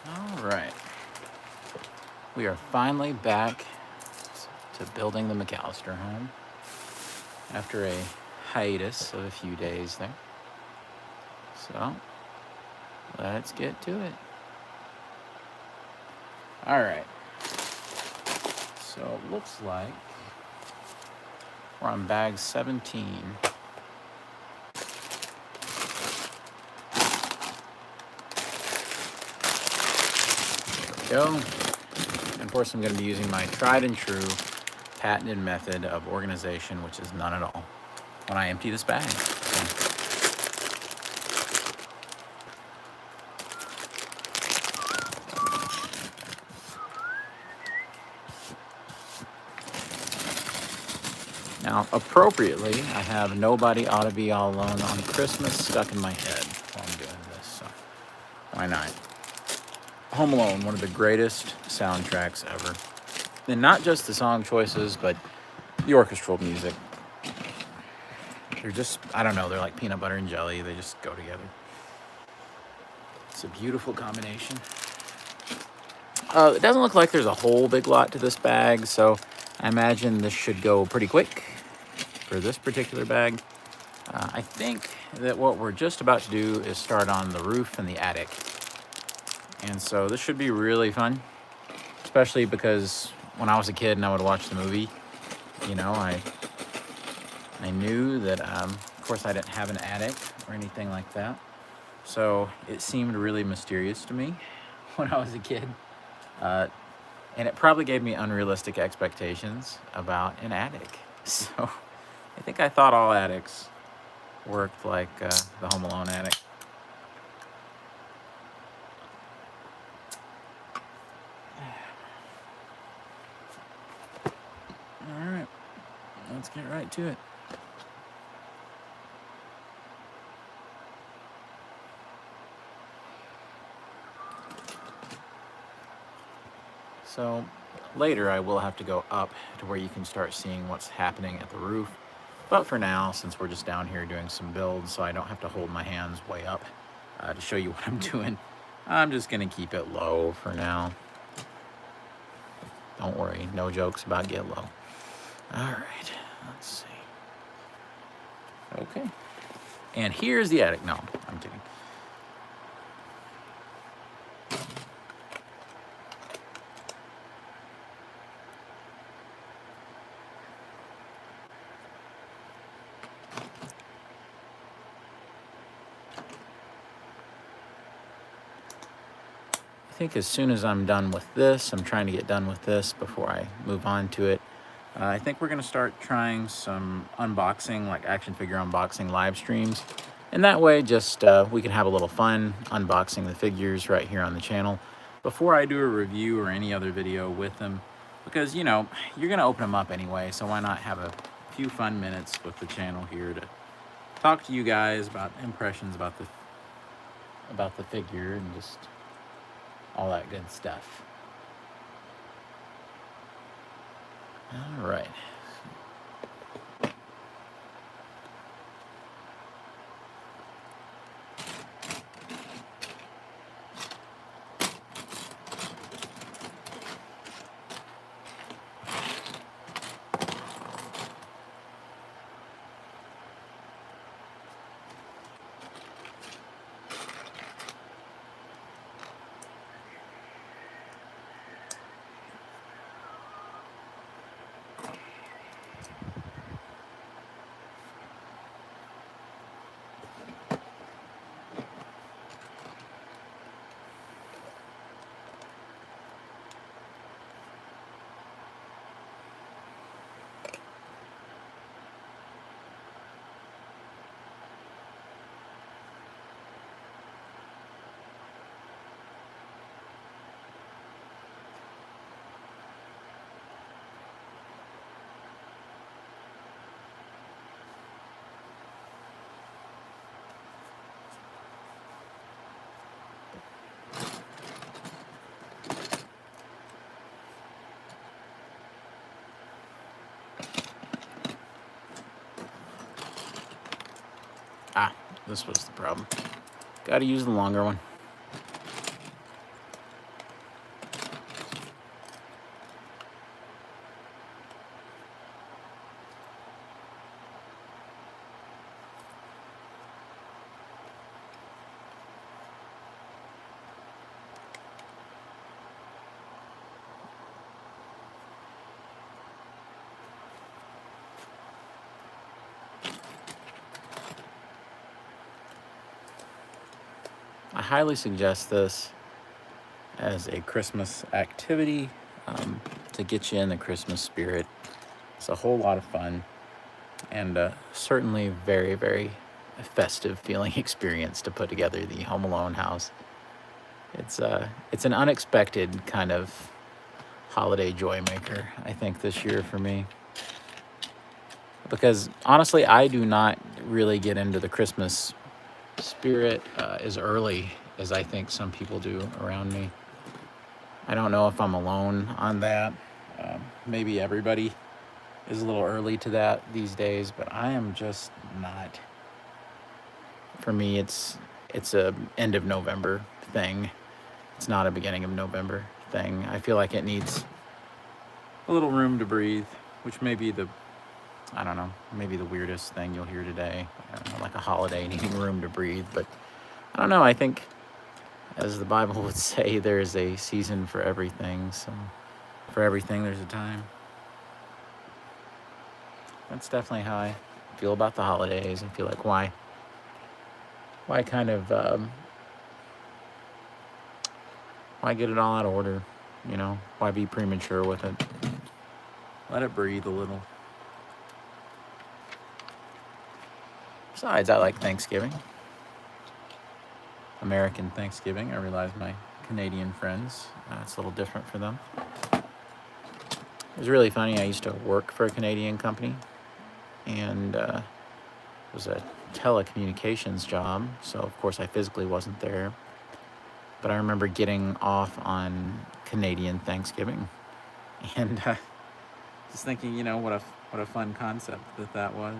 All right. We are finally back to building the McAllister home after a hiatus of a few days there. So, let's get to it. All right. So, it looks like we're on bag 17. There we go. And of course, I'm going to be using my tried and true patented method of organization, which is none at all, when I empty this bag. Now, appropriately, I have Nobody Ought to Be All Alone on Christmas stuck in my head while I'm doing this, so why not? Home Alone, one of the greatest soundtracks ever. And not just the song choices, but the orchestral music. They're just, I don't know, they're like peanut butter and jelly. They just go together. It's a beautiful combination. It doesn't look like there's a whole big lot to this bag, so I imagine this should go pretty quick for this particular bag. I think that what we're just about to do is start on the roof and the attic. And so this should be really fun, especially because when I was a kid and I would watch the movie, you know, I knew that, of course, I didn't have an attic or anything like that. So it seemed really mysterious to me when I was a kid. And it probably gave me unrealistic expectations about an attic. So I think I thought all attics worked like the Home Alone attic. All right, let's get right to it. So later I will have to go up to where you can start seeing what's happening at the roof. But for now, since we're just down here doing some builds, so I don't have to hold my hands way up to show you what I'm doing, I'm just gonna keep it low for now. Don't worry, no jokes about get low. All right, let's see. Okay, and here's the attic. No, I'm kidding. I think as soon as I'm done with this, I'm trying to get done with this before I move on to it. I think we're going to start trying some unboxing, like action figure unboxing live streams. And that way, just we can have a little fun unboxing the figures right here on the channel before I do a review or any other video with them. Because, you know, you're going to open them up anyway, so why not have a few fun minutes with the channel here to talk to you guys about impressions about the figure and just all that good stuff. All right. This was the problem. Gotta use the longer one. I highly suggest this as a Christmas activity to get you in the Christmas spirit. It's a whole lot of fun and certainly very, very festive feeling experience to put together the Home Alone house. It's an unexpected kind of holiday joy maker, I think, this year for me. Because honestly, I do not really get into the Christmas spirit as early as I think some people do around me. I don't know if I'm alone on that. Maybe everybody is a little early to that these days, but I am just not. For me, it's a end of November thing. It's not a beginning of November thing. I feel like it needs a little room to breathe, which may be I don't know, maybe the weirdest thing you'll hear today. I don't know, like a holiday needing room to breathe, but I don't know. I think, as the Bible would say, there is a season for everything. So for everything, there's a time. That's definitely how I feel about the holidays. I feel like why kind of why get it all out of order? You know, why be premature with it? Let it breathe a little. Besides, I like Thanksgiving. American Thanksgiving. I realize my Canadian friends, it's a little different for them. It was really funny. I used to work for a Canadian company, and it was a telecommunications job, so of course I physically wasn't there. But I remember getting off on Canadian Thanksgiving, and just thinking, you know, what a fun concept that was.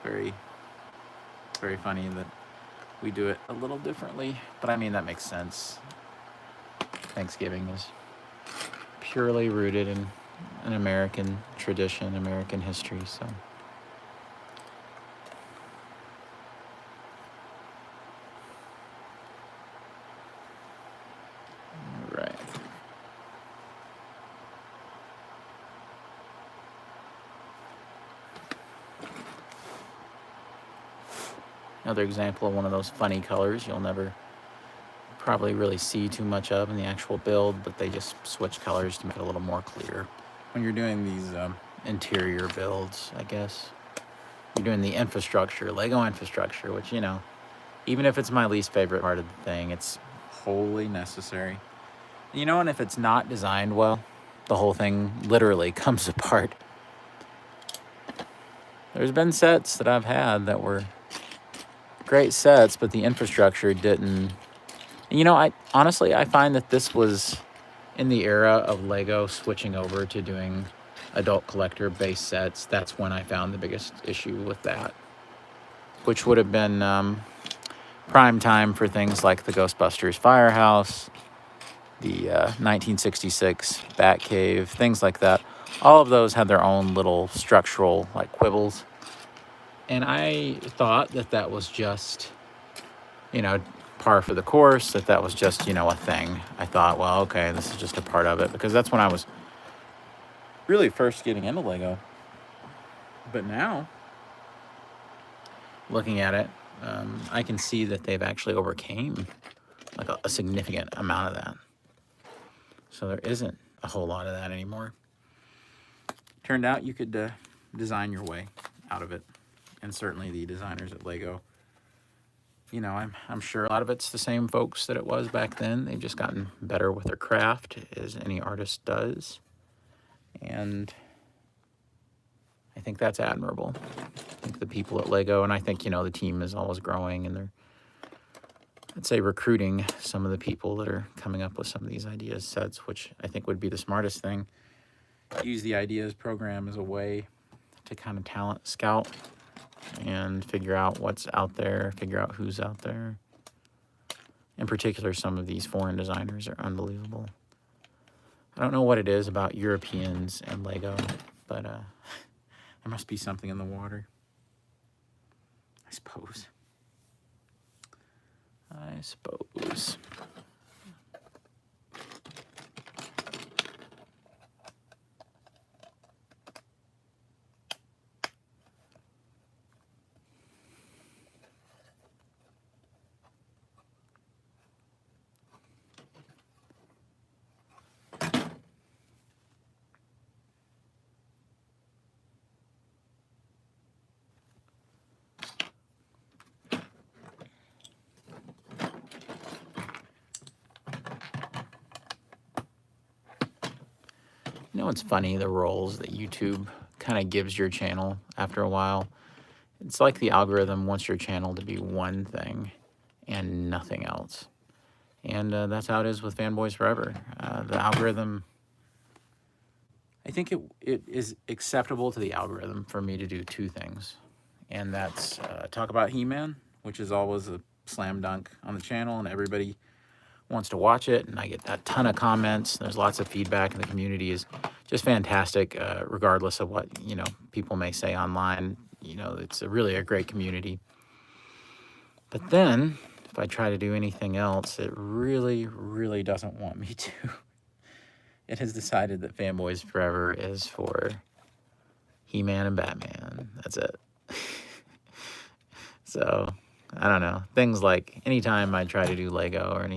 Very, very funny that we do it a little differently, but I mean, that makes sense. Thanksgiving is purely rooted in an American tradition, American history, so. Right. Another example of one of those funny colors you'll never probably really see too much of in the actual build, but they just switch colors to make it a little more clear. When you're doing these interior builds, I guess, you're doing the infrastructure, Lego infrastructure, which, you know, even if it's my least favorite part of the thing, it's wholly necessary. You know, and if it's not designed well, the whole thing literally comes apart. There's been sets that I've had that were great sets, but the infrastructure didn't. You know, I find that this was in the era of Lego switching over to doing adult collector base sets. That's when I found the biggest issue with that, which would have been prime time for things like the Ghostbusters Firehouse, the 1966 Batcave, things like that. All of those had their own little structural like quibbles. And I thought that was just, you know, par for the course, that was just, you know, a thing. I thought, well, okay, this is just a part of it, because that's when I was really first getting into Lego. But now, looking at it, I can see that they've actually overcame like a significant amount of that. So there isn't a whole lot of that anymore. Turned out you could design your way out of it. And certainly the designers at Lego, you know, I'm sure a lot of it's the same folks that it was back then. They've just gotten better with their craft, as any artist does. And I think that's admirable. I think the people at Lego, and I think, you know, the team is always growing, and they're, I'd say, recruiting some of the people that are coming up with some of these ideas sets, which I think would be the smartest thing. Use the ideas program as a way to kind of talent scout and figure out what's out there, figure out who's out there. In particular, some of these foreign designers are unbelievable. I don't know what it is about Europeans and Lego, but there must be something in the water, I suppose. You know, it's funny, the roles that YouTube kind of gives your channel after a while. It's like the algorithm wants your channel to be one thing and nothing else. And that's how it is with Fanboys Forever. The algorithm, I think it is acceptable to the algorithm for me to do two things. And that's talk about He-Man, which is always a slam dunk on the channel, and everybody wants to watch it, and I get a ton of comments. There's lots of feedback, and the community is just fantastic, regardless of what, you know, people may say online. You know, it's really a great community. But then, if I try to do anything else, it really, really doesn't want me to. It has decided that Fanboys Forever is for He-Man and Batman. That's it. So, I don't know. Things like anytime I try to do Lego or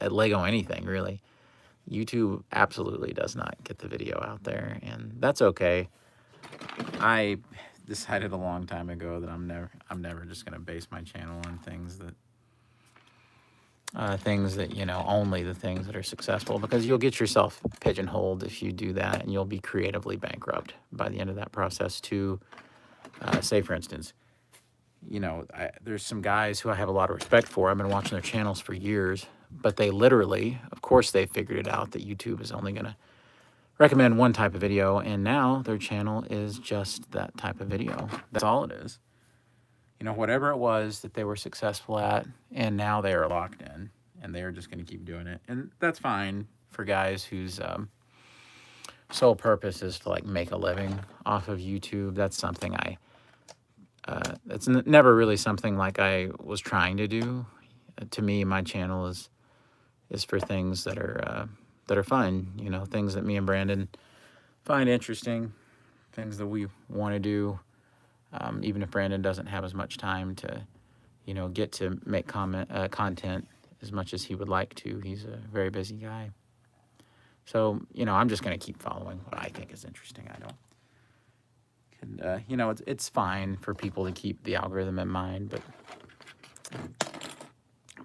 Lego anything, really, YouTube absolutely does not get the video out there, and that's okay. I decided a long time ago that I'm never just going to base my channel on things that, you know, only the things that are successful, because you'll get yourself pigeonholed if you do that, and you'll be creatively bankrupt by the end of that process too. Say, for instance, you know, there's some guys who I have a lot of respect for. I've been watching their channels for years, but they literally, of course, they figured it out that YouTube is only going to recommend one type of video, and now their channel is just that type of video. That's all it is. You know, whatever it was that they were successful at, and now they are locked in, and they're just going to keep doing it. And that's fine for guys whose sole purpose is to, like, make a living off of YouTube. That's something it's never really something like I was trying to do. To me, my channel is for things that are fun, you know, things that me and Brandon find interesting, things that we want to do, even if Brandon doesn't have as much time to, you know, get to make content as much as he would like to. He's a very busy guy. So, you know, I'm just going to keep following what I think is interesting. I don't. You know, it's fine for people to keep the algorithm in mind,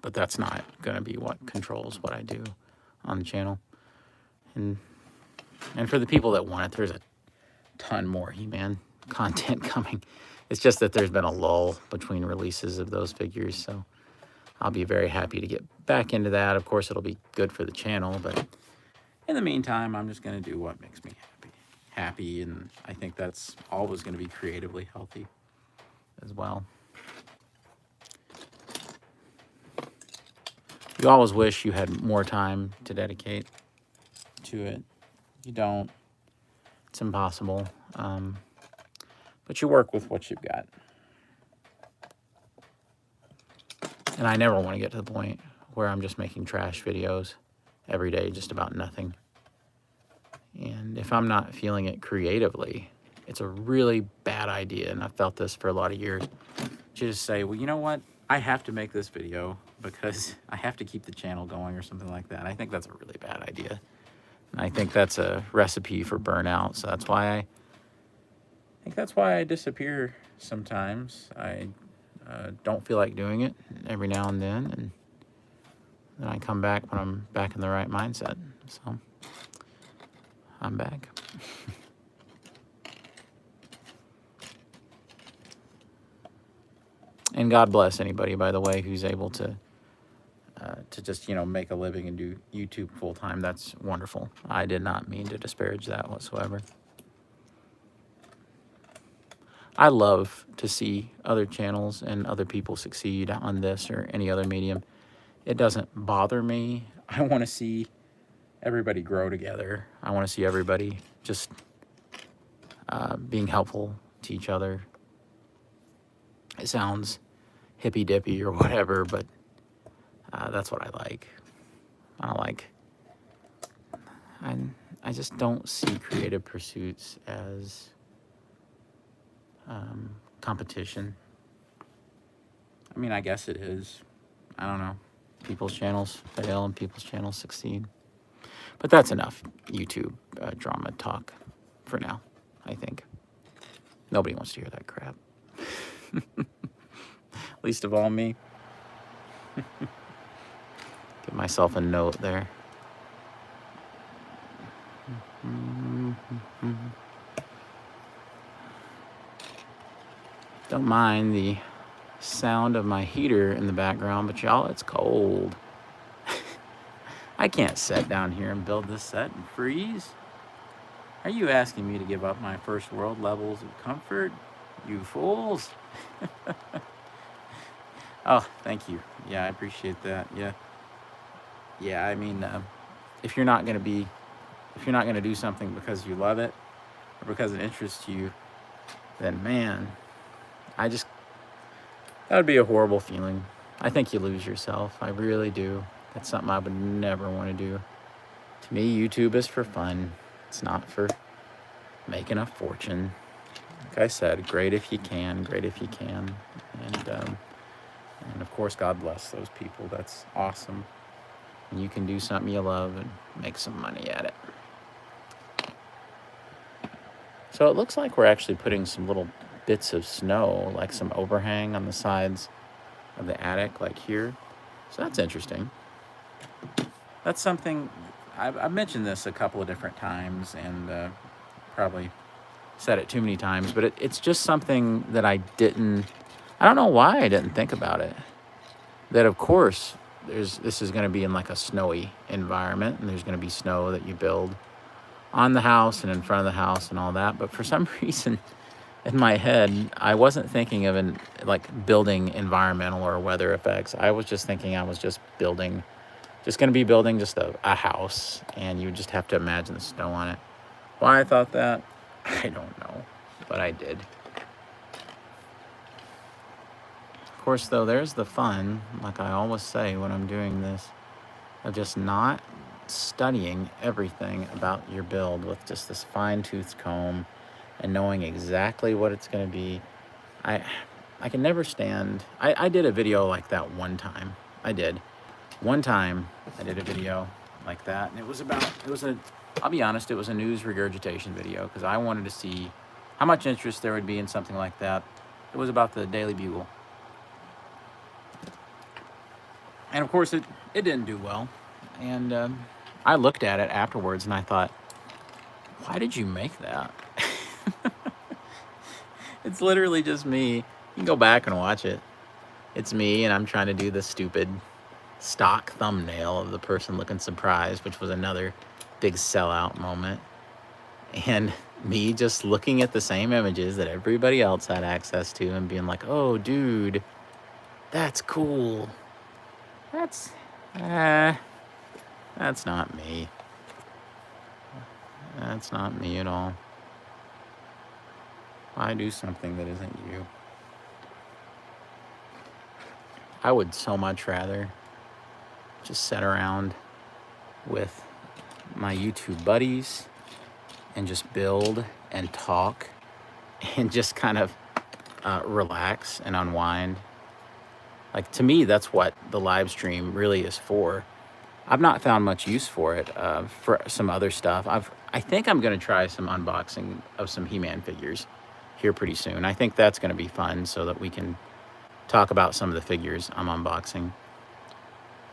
but that's not going to be what controls what I do on the channel. And for the people that want it, there's a ton more He-Man content coming. It's just that there's been a lull between releases of those figures, so I'll be very happy to get back into that. Of course, it'll be good for the channel, but in the meantime, I'm just going to do what makes me happy, and I think that's always going to be creatively healthy as well. You always wish you had more time to dedicate to it. You don't. It's impossible. But you work with what you've got. And I never want to get to the point where I'm just making trash videos every day, just about nothing. And if I'm not feeling it creatively, it's a really bad idea. And I've felt this for a lot of years. Just say, well, you know what? I have to make this video because I have to keep the channel going or something like that. I think that's a really bad idea. And I think that's a recipe for burnout. So that's why I disappear sometimes. I don't feel like doing it every now and then I come back when I'm back in the right mindset. So I'm back. And God bless anybody, by the way, who's able to just, you know, make a living and do YouTube full time. That's wonderful. I did not mean to disparage that whatsoever. I love to see other channels and other people succeed on this or any other medium. It doesn't bother me. I want to see everybody grow together. I want to see everybody just being helpful to each other. It sounds hippy-dippy or whatever, but that's what I like. I just don't see creative pursuits as competition. I mean, I guess it is. I don't know. People's channels fail and people's channels succeed. But that's enough YouTube drama talk for now, I think. Nobody wants to hear that crap. Least of all me. Give myself a note there. Don't mind the sound of my heater in the background, but y'all, it's cold. I can't sit down here and build this set and freeze. Are you asking me to give up my first world levels of comfort? You fools. Oh, thank you. Yeah, I appreciate that. Yeah, I mean, if you're not going to do something because you love it or because it interests you, then man, that would be a horrible feeling. I think you lose yourself. I really do. That's something I would never want to do. To me, YouTube is for fun. It's not for making a fortune. Like I said, great if you can, great if you can. And of course, God bless those people. That's awesome. And you can do something you love and make some money at it. So it looks like we're actually putting some little bits of snow, like some overhang on the sides of the attic, like here. So that's interesting. That's something, I've mentioned this a couple of different times and probably said it too many times, but it's just something that I don't know why I didn't think about it. That of course, this is going to be in like a snowy environment, and there's going to be snow that you build on the house and in front of the house and all that. But for some reason, in my head, I wasn't thinking of building environmental or weather effects. I was just thinking I was just going to be building just a house, and you just have to imagine the snow on it. Why I thought that, I don't know, but I did. Of course, though, there's the fun, like I always say when I'm doing this, of just not studying everything about your build with just this fine-tooth comb and knowing exactly what it's going to be. I can never stand. I did a video like that one time. One time I did a video like that, and I'll be honest, it was a news regurgitation video because I wanted to see how much interest there would be in something like that. It was about the Daily Bugle. And of course, it didn't do well. And I looked at it afterwards and I thought, why did you make that? It's literally just me. You can go back and watch it. It's me, and I'm trying to do the stupid stock thumbnail of the person looking surprised, which was another big sellout moment. And me just looking at the same images that everybody else had access to and being like, oh, dude, that's cool. That's not me. That's not me at all. Why do something that isn't you? I would so much rather just sit around with my YouTube buddies and just build and talk and just kind of relax and unwind. Like, to me, that's what the live stream really is for. I've not found much use for it for some other stuff. I think I'm going to try some unboxing of some He-Man figures here pretty soon. I think that's going to be fun so that we can talk about some of the figures I'm unboxing.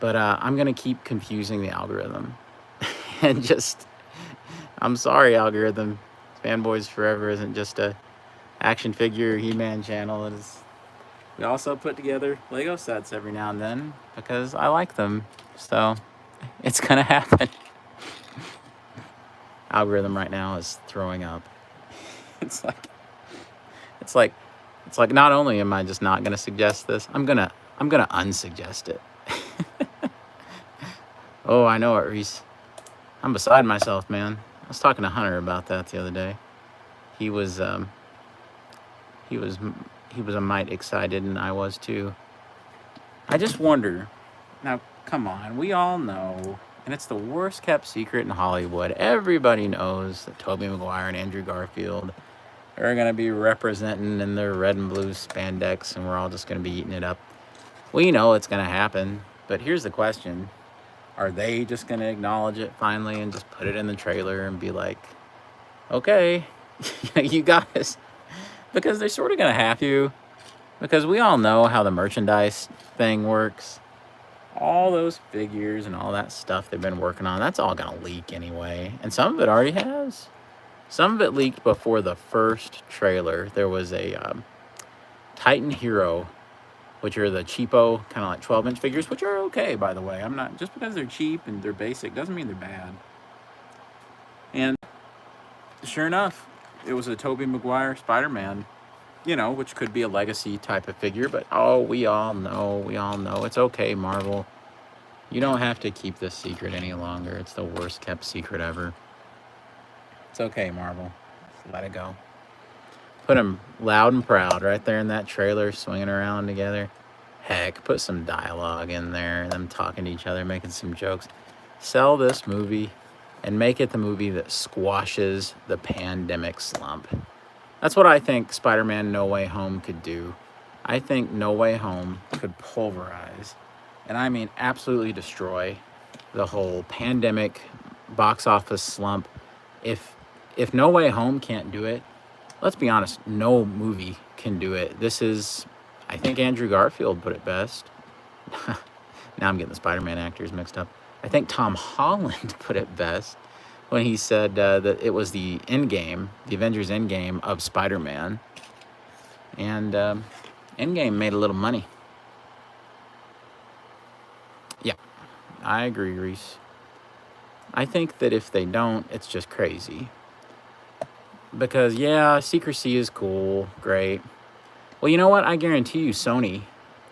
But I'm going to keep confusing the algorithm. And I'm sorry, algorithm. Fanboys Forever isn't just a action figure He-Man channel. We also put together Lego sets every now and then because I like them. So it's going to happen. Algorithm right now is throwing up. It's like not only am I just not going to suggest this, I'm going to unsuggest it. Oh, I know it, Reese. I'm beside myself, man. I was talking to Hunter about that the other day. He was a mite excited, and I was too. I just wonder, now, come on, we all know, and it's the worst kept secret in Hollywood. Everybody knows that Tobey Maguire and Andrew Garfield are going to be representing in their red and blue spandex, and we're all just going to be eating it up. We know it's going to happen, but here's the question. Are they just going to acknowledge it finally and just put it in the trailer and be like, okay, you got this? Because they're sort of going to have to, because we all know how the merchandise thing works. All those figures and all that stuff they've been working on, that's all going to leak anyway. And some of it already has. Some of it leaked before the first trailer. There was a Titan Hero, which are the cheapo kind of like 12-inch figures, which are okay, by the way. I'm not, just because they're cheap and they're basic doesn't mean they're bad. And sure enough, it was a Tobey Maguire Spider-Man, which could be a legacy type of figure, but we all know, it's okay, Marvel. You don't have to keep this secret any longer. It's the worst kept secret ever. It's okay, Marvel. Just let it go. Put them loud and proud right there in that trailer, swinging around together. Heck, put some dialogue in there, them talking to each other, making some jokes. Sell this movie and make it the movie that squashes the pandemic slump. That's what I think Spider-Man No Way Home could do. I think No Way Home could pulverize, and I mean absolutely destroy, the whole pandemic box office slump. If No Way Home can't do it, let's be honest, no movie can do it. I think Andrew Garfield put it best. Now I'm getting the Spider-Man actors mixed up. I think Tom Holland put it best when he said that it was the Endgame, the Avengers Endgame of Spider-Man. And Endgame made a little money. Yeah, I agree, Reese. I think that if they don't, it's just crazy. Because, yeah, secrecy is cool, great. Well, you know what? I guarantee you Sony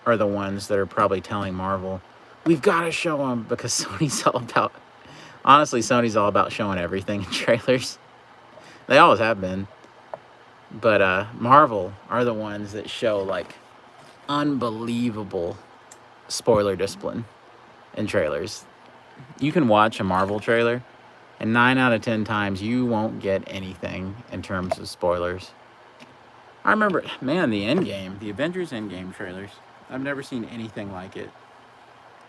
are the ones that are probably telling Marvel, we've got to show them, because Sony's all about showing everything in trailers. They always have been. But Marvel are the ones that show, like, unbelievable spoiler discipline in trailers. You can watch a Marvel trailer, and 9 out of 10 times you won't get anything in terms of spoilers. I remember, man, the Avengers Endgame trailers, I've never seen anything like it.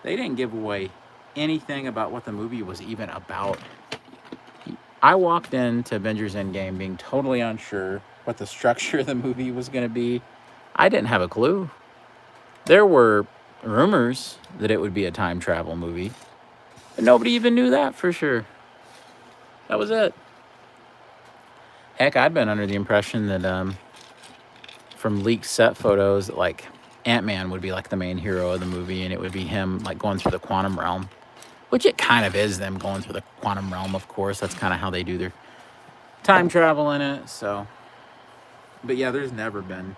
They didn't give away anything about what the movie was even about. I walked into Avengers Endgame being totally unsure what the structure of the movie was going to be. I didn't have a clue. There were rumors that it would be a time travel movie, but nobody even knew that for sure. That was it. Heck, I'd been under the impression that from leaked set photos, like Ant-Man would be like the main hero of the movie, and it would be him like going through the quantum realm, which it kind of is them going through the quantum realm, of course. That's kind of how they do their time travel in it. So, but yeah, there's never been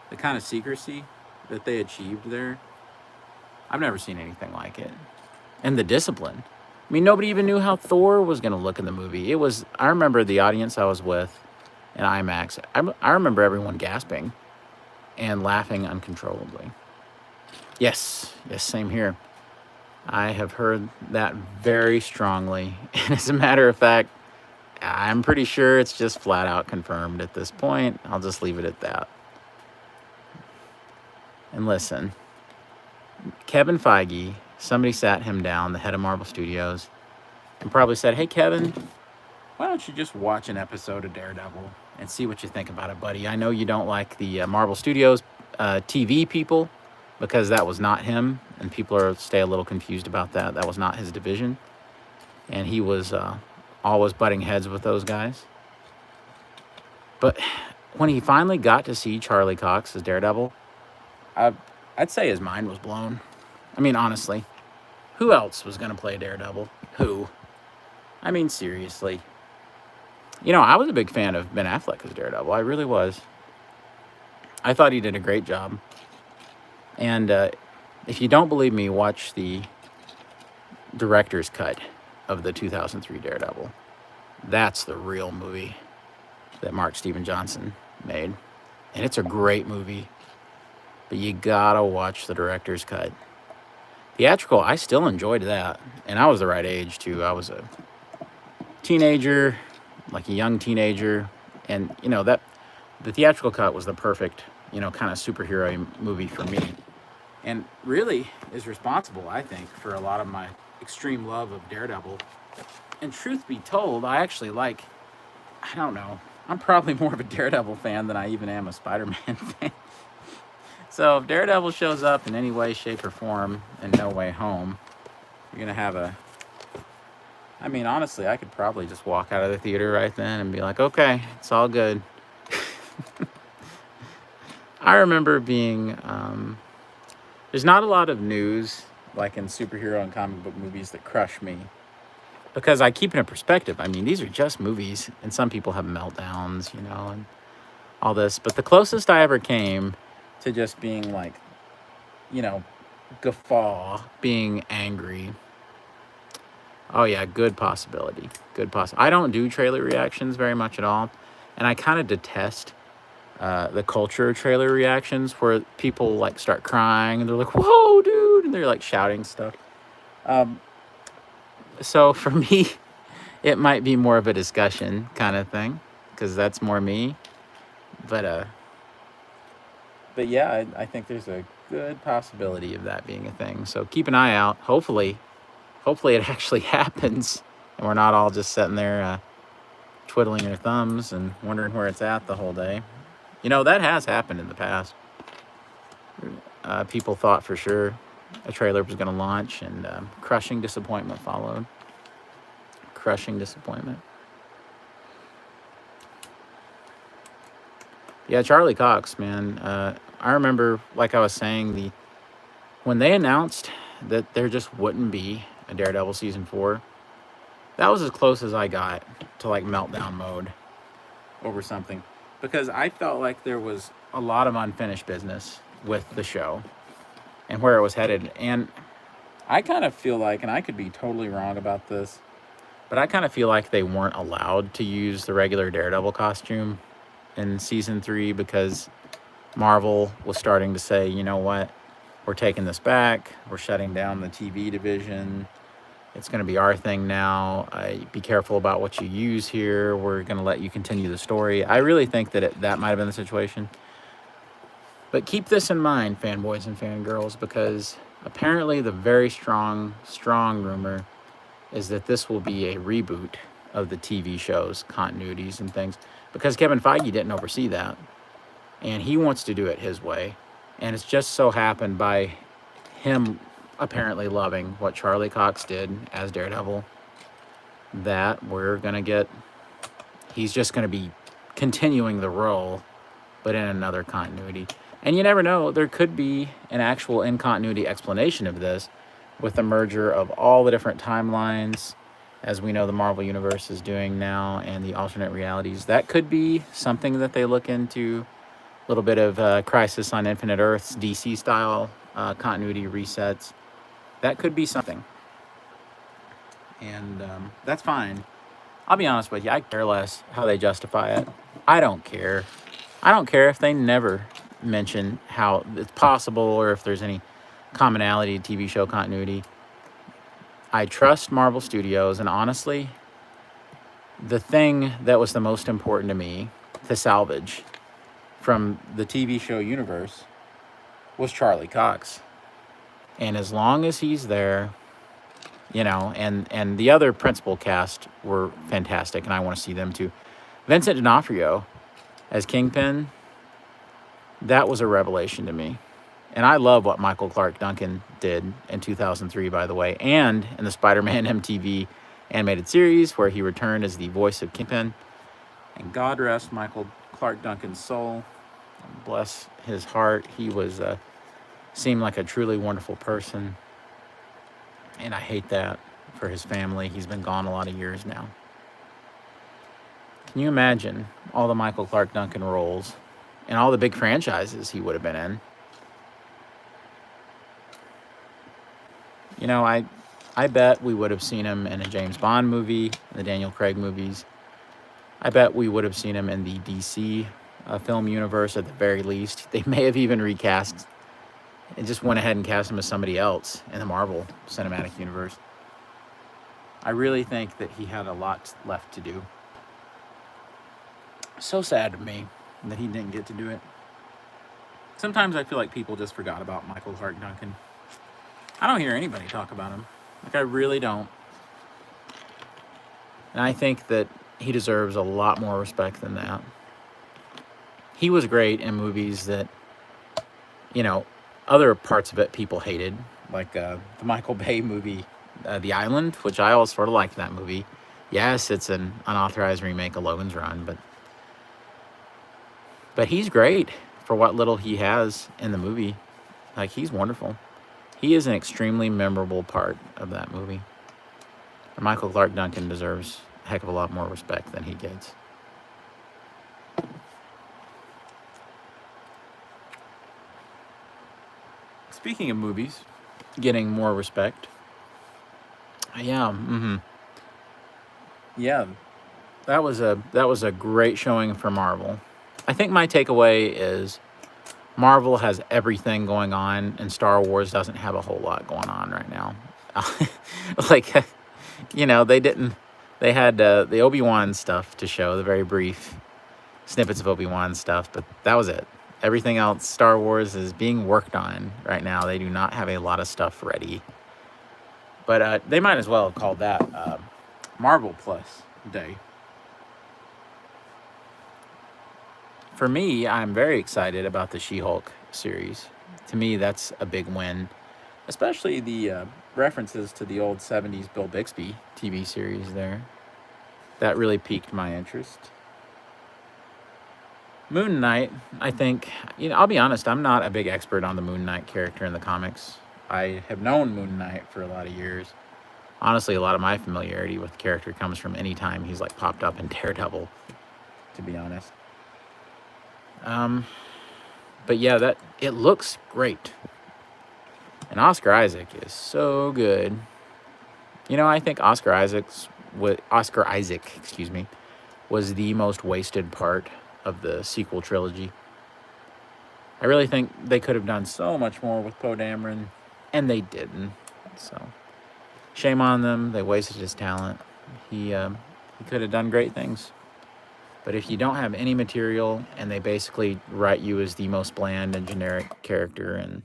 the kind of secrecy that they achieved there. I've never seen anything like it. And the discipline. I mean, nobody even knew how Thor was going to look in the movie. I remember the audience I was with in IMAX. I remember everyone gasping and laughing uncontrollably. Yes, same here. I have heard that very strongly. And as a matter of fact, I'm pretty sure it's just flat out confirmed at this point. I'll just leave it at that. And listen, Kevin Feige, somebody sat him down, the head of Marvel Studios, and probably said, hey, Kevin, why don't you just watch an episode of Daredevil and see what you think about it, buddy? I know you don't like the Marvel Studios TV people, because that was not him, and people stay a little confused about that. That was not his division, and he was always butting heads with those guys. But when he finally got to see Charlie Cox as Daredevil, I'd say his mind was blown. I mean, honestly, who else was going to play Daredevil? Who? I mean, seriously. I was a big fan of Ben Affleck as Daredevil. I really was. I thought he did a great job. And if you don't believe me, watch the director's cut of the 2003 Daredevil. That's the real movie that Mark Steven Johnson made. And it's a great movie. But you gotta watch the director's cut. Theatrical, I still enjoyed that. And I was the right age, too. I was a teenager, like a young teenager. And, the theatrical cut was the perfect, kind of superhero movie for me. And really is responsible, I think, for a lot of my extreme love of Daredevil. And truth be told, I actually I don't know, I'm probably more of a Daredevil fan than I even am a Spider-Man fan. So if Daredevil shows up in any way, shape, or form in No Way Home, you're going to have honestly, I could probably just walk out of the theater right then and be like, okay, it's all good. I remember being, there's not a lot of news like in superhero and comic book movies that crush me because I keep it in perspective. I mean, these are just movies, and some people have meltdowns, and all this. But the closest I ever came to just being like, you know, guffaw, being angry. Oh yeah, good possibility. I don't do trailer reactions very much at all, and I kind of detest the culture of trailer reactions where people like start crying and they're like, "Whoa, dude!" and they're like shouting stuff. So for me, it might be more of a discussion kind of thing because that's more me. But yeah, I think there's a good possibility of that being a thing. So keep an eye out. Hopefully it actually happens, and we're not all just sitting there twiddling our thumbs and wondering where it's at the whole day. That has happened in the past. People thought for sure a trailer was going to launch, and crushing disappointment followed. Crushing disappointment. Yeah, Charlie Cox, man. I remember, like I was saying, when they announced that there just wouldn't be a Daredevil season 4, that was as close as I got to like meltdown mode over something, because I felt like there was a lot of unfinished business with the show and where it was headed. And I kind of feel like, and I could be totally wrong about this, but I kind of feel like they weren't allowed to use the regular Daredevil costume in season 3 because Marvel was starting to say, you know what, we're taking this back. We're shutting down the TV division. It's going to be our thing now. Be careful about what you use here. We're going to let you continue the story. I really think that that might have been the situation. But keep this in mind, fanboys and fangirls, because apparently the very strong rumor is that this will be a reboot of the TV show's continuities and things, because Kevin Feige didn't oversee that, and he wants to do it his way. And it's just so happened by him apparently loving what Charlie Cox did as Daredevil that he's just going to be continuing the role, but in another continuity. And you never know, there could be an actual in-continuity explanation of this with the merger of all the different timelines, as we know the Marvel Universe is doing now, and the alternate realities. That could be something that they look into. A little bit of Crisis on Infinite Earths, DC-style continuity resets. That could be something. And that's fine. I'll be honest with you, I care less how they justify it. I don't care. I don't care if they never mention how it's possible or if there's any commonality to TV show continuity. I trust Marvel Studios, and honestly, the thing that was the most important to me to salvage from the TV show universe was Charlie Cox. And as long as he's there, and the other principal cast were fantastic, and I want to see them too. Vincent D'Onofrio as Kingpin, that was a revelation to me. And I love what Michael Clark Duncan did in 2003, by the way, and in the Spider-Man MTV animated series where he returned as the voice of Kingpin. And God rest Michael Clark Duncan's soul. Bless his heart. He seemed like a truly wonderful person. And I hate that for his family. He's been gone a lot of years now. Can you imagine all the Michael Clark Duncan roles and all the big franchises he would have been in? I bet we would have seen him in a James Bond movie, the Daniel Craig movies. I bet we would have seen him in the DC film universe at the very least. They may have even recast and just went ahead and cast him as somebody else in the Marvel Cinematic Universe. I really think that he had a lot left to do. So sad to me that he didn't get to do it. Sometimes I feel like people just forgot about Michael Clark Duncan. I don't hear anybody talk about him. Like, I really don't. And I think that he deserves a lot more respect than that. He was great in movies that, other parts of it people hated, like the Michael Bay movie, The Island, which I always sort of liked that movie. Yes, it's an unauthorized remake of Logan's Run, but he's great for what little he has in the movie, like, he's wonderful. He is an extremely memorable part of that movie. And Michael Clark Duncan deserves a heck of a lot more respect than he gets. Speaking of movies getting more respect, yeah, yeah, that was a great showing for Marvel. I think my takeaway is Marvel has everything going on, and Star Wars doesn't have a whole lot going on right now. Like, they didn't. They had the Obi-Wan stuff to show, the very brief snippets of Obi-Wan stuff, but that was it. Everything else, Star Wars, is being worked on right now. They do not have a lot of stuff ready. But they might as well have called that Marvel Plus Day. For me, I'm very excited about the She-Hulk series. To me, that's a big win, especially the references to the old 70s Bill Bixby TV series there. That really piqued my interest. Moon Knight, I think, I'll be honest, I'm not a big expert on the Moon Knight character in the comics. I have known Moon Knight for a lot of years. Honestly, a lot of my familiarity with the character comes from any time he's like popped up in Daredevil, to be honest. But yeah, it looks great. And Oscar Isaac is so good. I think Oscar Isaac, was the most wasted part of the sequel trilogy. I really think they could have done so much more with Poe Dameron, and they didn't. So, shame on them. They wasted his talent. He could have done great things. But if you don't have any material, and they basically write you as the most bland and generic character in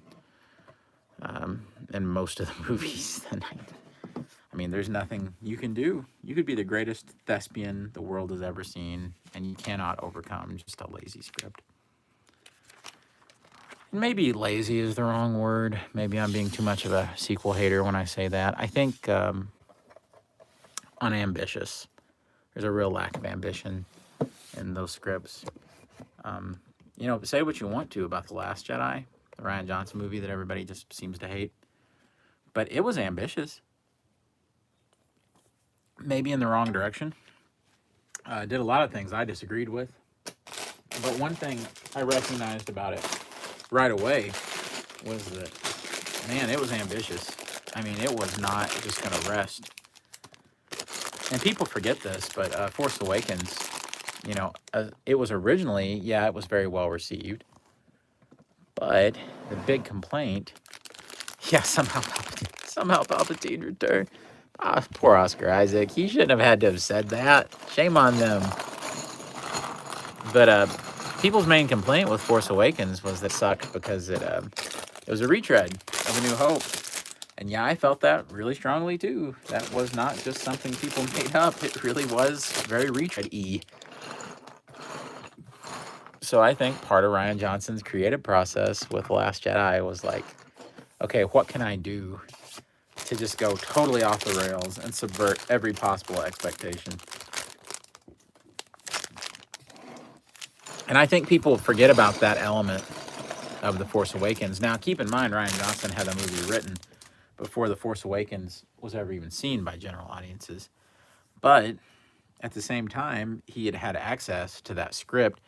most of the movies, then there's nothing you can do. You could be the greatest thespian the world has ever seen, and you cannot overcome just a lazy script. Maybe lazy is the wrong word. Maybe I'm being too much of a sequel hater when I say that. I think unambitious. There's a real lack of ambition in those scripts. Say what you want to about The Last Jedi, the Rian Johnson movie that everybody just seems to hate. But it was ambitious. Maybe in the wrong direction. Did a lot of things I disagreed with. But one thing I recognized about it right away was that, man, it was ambitious. It was not just going to rest. And people forget this, but Force Awakens, it was originally, it was very well received. But the big complaint, somehow Palpatine returned. Poor Oscar Isaac. He shouldn't have had to have said that. Shame on them. But people's main complaint with Force Awakens was that it sucked because it was a retread of A New Hope. And I felt that really strongly too. That was not just something people made up. It really was very retread-y. So I think part of Rian Johnson's creative process with The Last Jedi was like, okay, what can I do to just go totally off the rails and subvert every possible expectation? And I think people forget about that element of The Force Awakens. Now, keep in mind, Rian Johnson had a movie written before The Force Awakens was ever even seen by general audiences. But at the same time, he had had access to that script.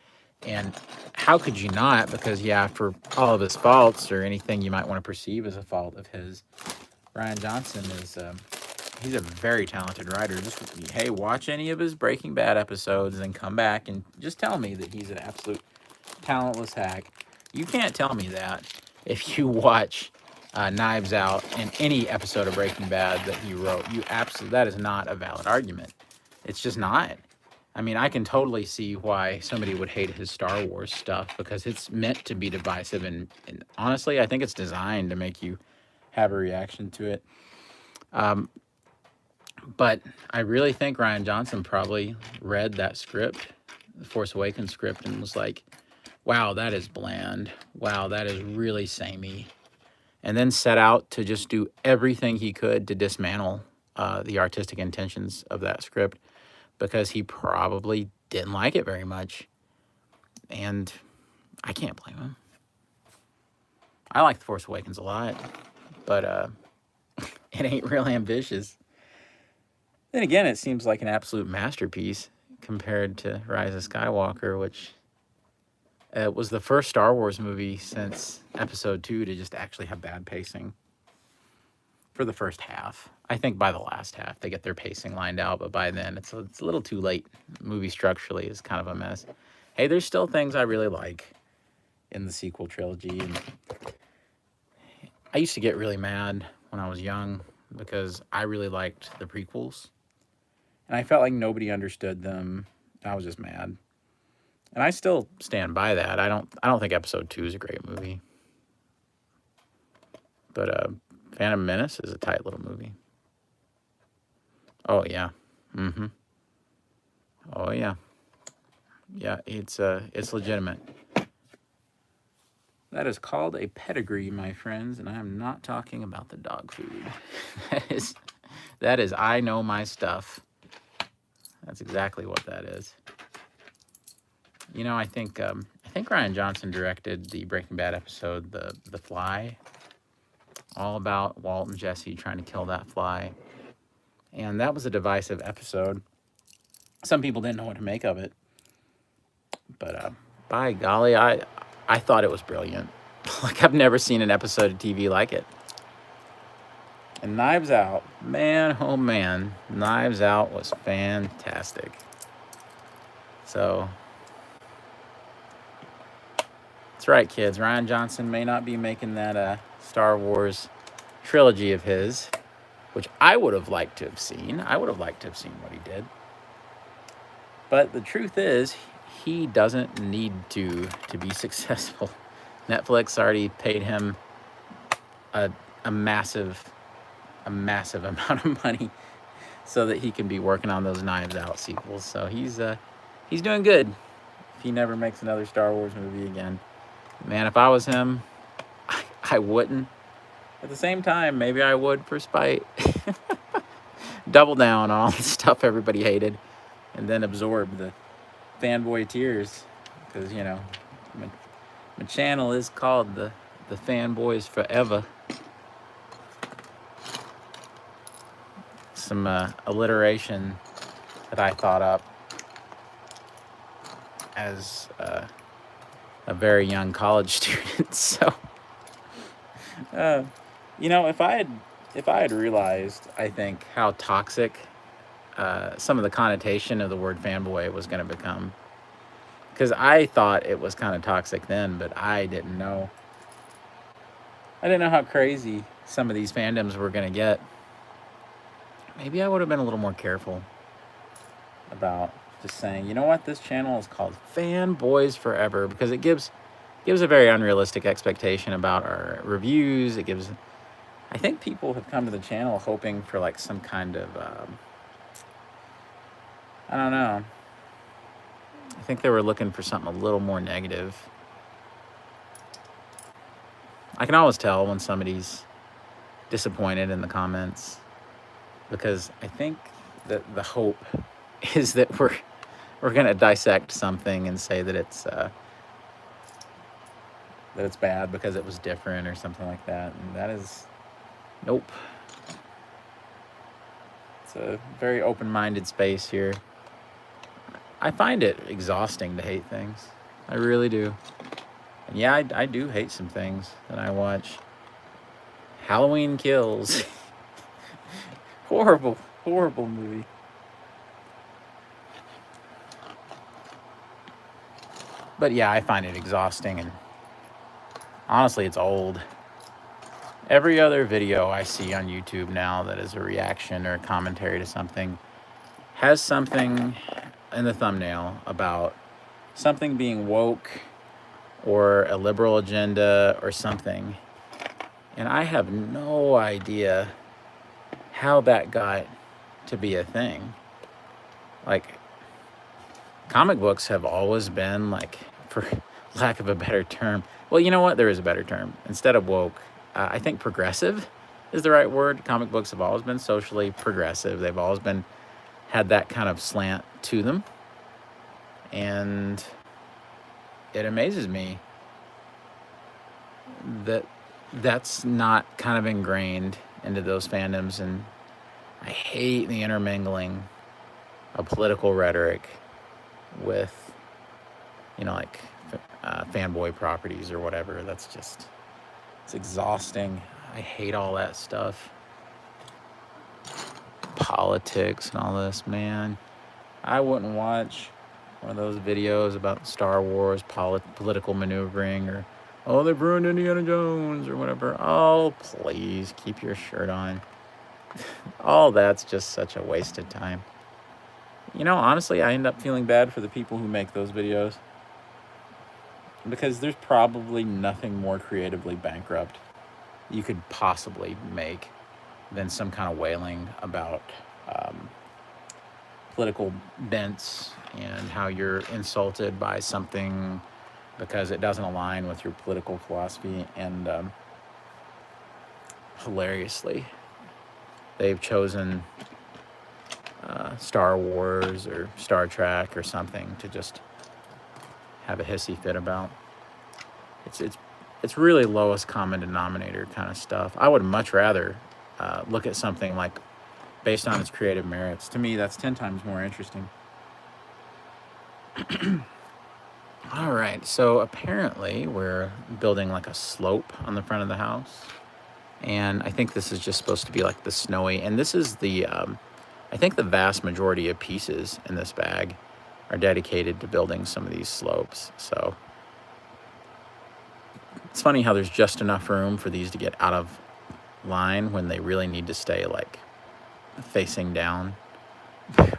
And how could you not? Because, for all of his faults or anything you might want to perceive as a fault of his, Rian Johnson is, he's a very talented writer. Just, watch any of his Breaking Bad episodes and come back and just tell me that he's an absolute talentless hack. You can't tell me that if you watch Knives Out and any episode of Breaking Bad that he wrote. That is not a valid argument. It's just not. I can totally see why somebody would hate his Star Wars stuff because it's meant to be divisive. And honestly, I think it's designed to make you have a reaction to it. But I really think Rian Johnson probably read that script, the Force Awakens script, and was like, wow, that is bland. Wow, that is really samey. And then set out to just do everything he could to dismantle the artistic intentions of that script because he probably didn't like it very much. And I can't blame him. I like The Force Awakens a lot, but it ain't real ambitious. Then again, it seems like an absolute masterpiece compared to Rise of Skywalker, which was the first Star Wars movie since Episode 2 to just actually have bad pacing for the first half. I think by the last half, they get their pacing lined out, but by then, it's a little too late. The movie structurally is kind of a mess. Hey, there's still things I really like in the sequel trilogy. And I used to get really mad when I was young because I really liked the prequels. And I felt like nobody understood them. I was just mad. And I still stand by that. I don't think Episode 2 is a great movie. But Phantom Menace is a tight little movie. Oh yeah. Mm-hmm. Oh yeah. Yeah, it's legitimate. That is called a pedigree, my friends, and I am not talking about the dog food. that is I know my stuff. That's exactly what that is. You know, I think Rian Johnson directed the Breaking Bad episode, The Fly, all about Walt and Jesse trying to kill that fly. And that was a divisive episode. Some people didn't know what to make of it. But by golly, I thought it was brilliant. Like, I've never seen an episode of TV like it. And Knives Out, man, oh man, Knives Out was fantastic. So, that's right, kids. Rian Johnson may not be making that Star Wars trilogy of his, which I would have liked to have seen. I would have liked to have seen what he did. But the truth is, he doesn't need to be successful. Netflix already paid him a massive amount of money so that he can be working on those Knives Out sequels. So he's doing good if he never makes another Star Wars movie again. Man, if I was him, I wouldn't. At the same time, maybe I would for spite. Double down on all the stuff everybody hated and then absorb the fanboy tears, because, you know, my channel is called the Fanboys Forever. Some alliteration that I thought up as a very young college student. So, you know, if I had realized, I think, how toxic some of the connotation of the word fanboy was going to become, because I thought it was kind of toxic then, but I didn't know how crazy some of these fandoms were going to get. Maybe I would have been a little more careful about just saying, you know what, this channel is called Fanboys Forever, because it gives a very unrealistic expectation about our reviews. I think people have come to the channel hoping for like some kind of, I don't know. I think they were looking for something a little more negative. I can always tell when somebody's disappointed in the comments, because I think that the hope is that we're going to dissect something and say that it's bad because it was different or something like that. And that is, nope. It's a very open-minded space here. I find it exhausting to hate things. I really do. And yeah, I do hate some things that I watch. Halloween Kills. Horrible movie. But yeah, I find it exhausting, and honestly, it's old. Every other video I see on YouTube now that is a reaction or a commentary to something has something in the thumbnail about something being woke or a liberal agenda or something. And I have no idea how that got to be a thing. Like, comic books have always been, like, for lack of a better term, well, you know what, there is a better term. Instead of woke, I think progressive is the right word. Comic books have always been socially progressive. They've always had that kind of slant to them. And it amazes me that's not kind of ingrained into those fandoms, and I hate the intermingling of political rhetoric with, like fanboy properties or whatever. It's exhausting. I hate all that stuff. Politics and all this, man. I wouldn't watch one of those videos about Star Wars political maneuvering, or, oh, they've ruined Indiana Jones or whatever. Oh, please keep your shirt on. All that's just such a wasted time. Honestly, I end up feeling bad for the people who make those videos, because there's probably nothing more creatively bankrupt you could possibly make than some kind of wailing about political bents and how you're insulted by something because it doesn't align with your political philosophy. And hilariously, they've chosen Star Wars or Star Trek or something to just have a hissy fit about. It's really lowest common denominator kind of stuff. I would much rather look at something like based on its creative merits. To me, that's 10 times more interesting. All right, so apparently we're building like a slope on the front of the house, and I think this is just supposed to be like the snowy, and this is the I think the vast majority of pieces in this bag are dedicated to building some of these slopes. So it's funny how there's just enough room for these to get out of line when they really need to stay like facing down,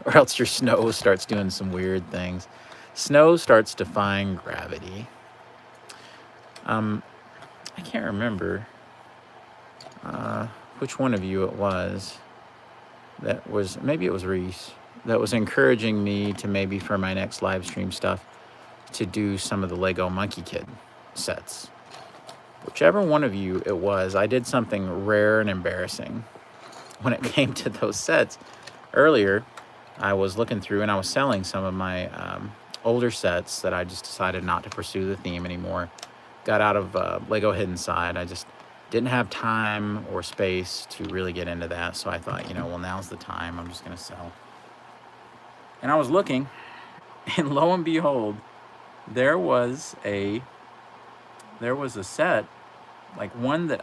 or else your snow starts doing some weird things. Snow starts defying gravity. I can't remember which one of you it was that was, maybe it was Reese, that was encouraging me to maybe for my next live stream stuff to do some of the Lego Monkey Kid sets. Whichever one of you it was, I did something rare and embarrassing when it came to those sets. Earlier, I was looking through and I was selling some of my older sets that I just decided not to pursue the theme anymore. Got out of Lego Hidden Side. I just didn't have time or space to really get into that. So I thought, well, now's the time. I'm just going to sell. And I was looking, and lo and behold, there was a set, like one that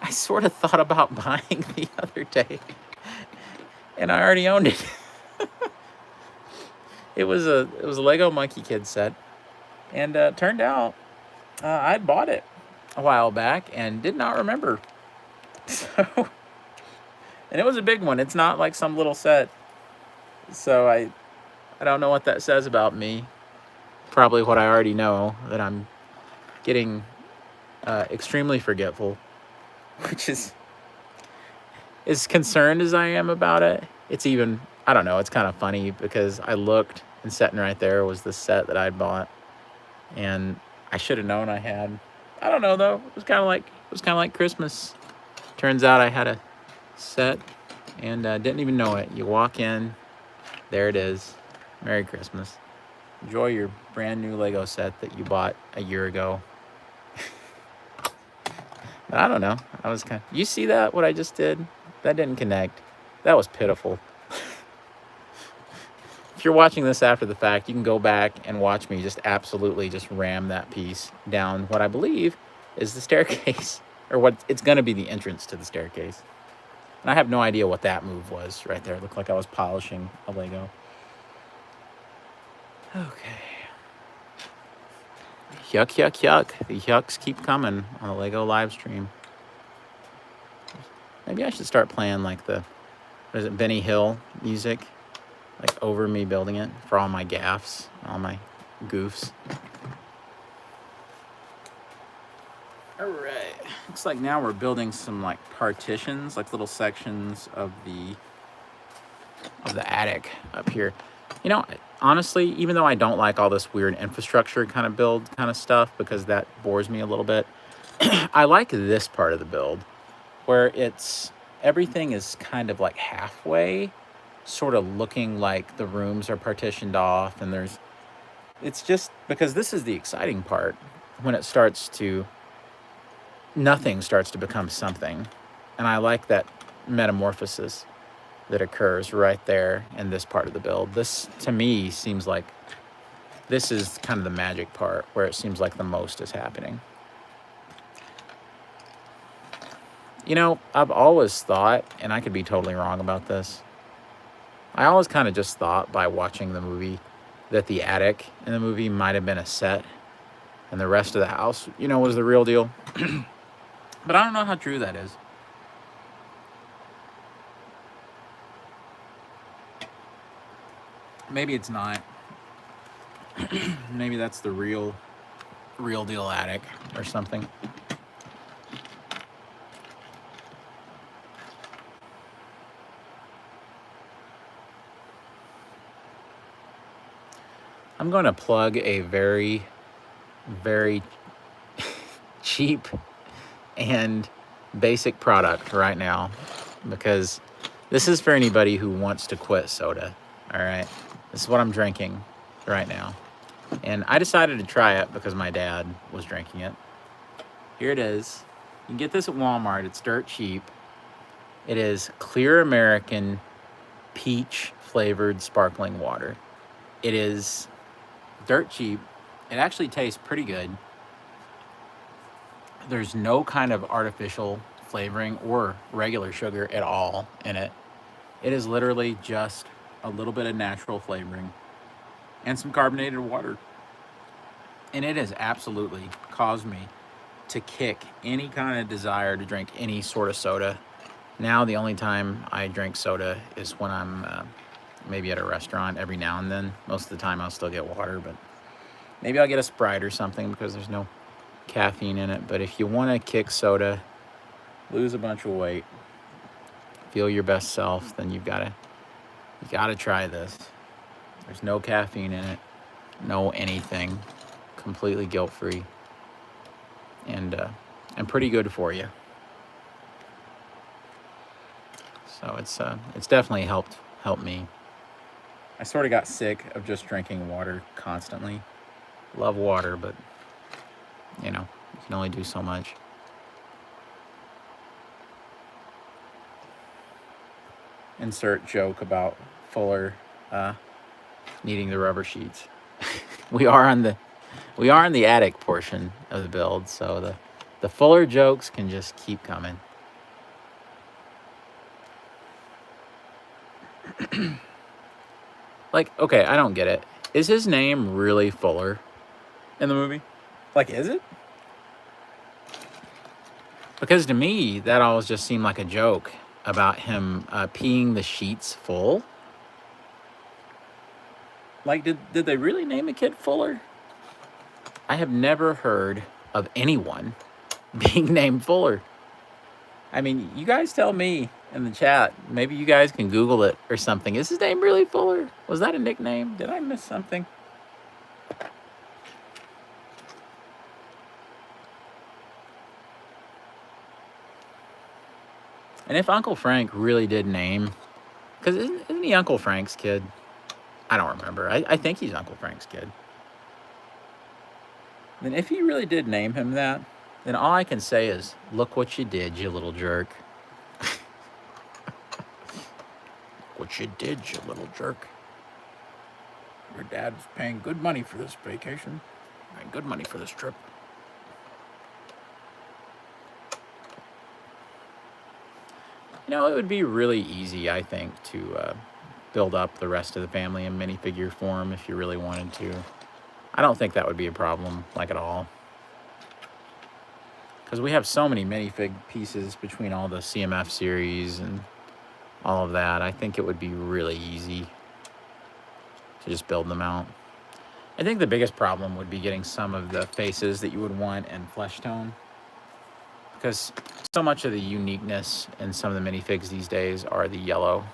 I sort of thought about buying the other day, and I already owned it. It was a Lego Monkey Kid set, and turned out I'd bought it a while back and did not remember. So, and it was a big one. It's not like some little set. So I don't know what that says about me. Probably what I already know, that I'm getting extremely forgetful, which is, as concerned as I am about it, it's even, I don't know, it's kind of funny because I looked and sitting right there was the set that I'd bought, and I should have known I had. I don't know though. It was kind of like Christmas. Turns out I had a set and didn't even know it. You walk in, there it is. Merry Christmas. Enjoy your brand new Lego set that you bought a year ago. But I don't know. I was you see that, what I just did? That didn't connect. That was pitiful. If you're watching this after the fact, you can go back and watch me just absolutely just ram that piece down what I believe is the staircase, or what it's going to be the entrance to the staircase. And I have no idea what that move was right there. It looked like I was polishing a Lego. Okay. Yuck, yuck, yuck. The yucks keep coming on the Lego live stream. Maybe I should start playing like the, what is it, Benny Hill music? Like over me building it for all my gaffes, all my goofs. All right. Looks like now we're building some like partitions, like little sections of the attic up here. Honestly, even though I don't like all this weird infrastructure kind of build kind of stuff, because that bores me a little bit, I like this part of the build where everything is kind of like halfway, sort of looking like the rooms are partitioned off, and it's just because this is the exciting part when it starts to nothing starts to become something. And I like that metamorphosis that occurs right there in this part of the build. This, to me, seems like this is kind of the magic part where it seems like the most is happening. You know, I've always thought, and I could be totally wrong about this, I always kind of just thought by watching the movie that the attic in the movie might have been a set and the rest of the house, you know, was the real deal. But I don't know how true that is. Maybe it's not. Maybe that's the real deal attic or something. I'm going to plug a very, very cheap and basic product right now, because this is for anybody who wants to quit soda. All right, this is what I'm drinking right now, and I decided to try it because my dad was drinking it. Here it is. You can get this at Walmart. It's dirt cheap. It is Clear American peach flavored sparkling water. It is dirt cheap. It actually tastes pretty good. There's no kind of artificial flavoring or regular sugar at all in it. It is literally just a little bit of natural flavoring and some carbonated water. And it has absolutely caused me to kick any kind of desire to drink any sort of soda. Now the only time I drink soda is when I'm maybe at a restaurant every now and then. Most of the time I'll still get water, but maybe I'll get a Sprite or something because there's no caffeine in it. But if you want to kick soda, lose a bunch of weight, feel your best self, then you gotta try this. There's no caffeine in it, no anything, completely guilt-free, and pretty good for you. So it's definitely helped me. I sort of got sick of just drinking water constantly. Love water, but you know, you can only do so much. Insert joke about Fuller needing the rubber sheets. we are in the attic portion of the build, so the Fuller jokes can just keep coming. Like, okay, I don't get it. Is his name really Fuller in the movie? Like, is it? Because to me, that always just seemed like a joke about him peeing the sheets full. Like, did they really name a kid Fuller? I have never heard of anyone being named Fuller. I mean, you guys tell me in the chat. Maybe you guys can Google it or something. Is his name really Fuller? Was that a nickname? Did I miss something? And if Uncle Frank really did name, because isn't he Uncle Frank's kid? I don't remember. I think he's Uncle Frank's kid. Then if he really did name him that, then all I can say is, look what you did, you little jerk. What you did, you little jerk. Your dad's paying good money for this vacation. Paying good money for this trip. You know, it would be really easy, I think, to build up the rest of the family in minifigure form if you really wanted to. I don't think that would be a problem, like, at all. Because we have so many minifig pieces between all the CMF series and all of that. I think it would be really easy to just build them out. I think the biggest problem would be getting some of the faces that you would want in flesh tone, because so much of the uniqueness in some of the minifigs these days are the yellow,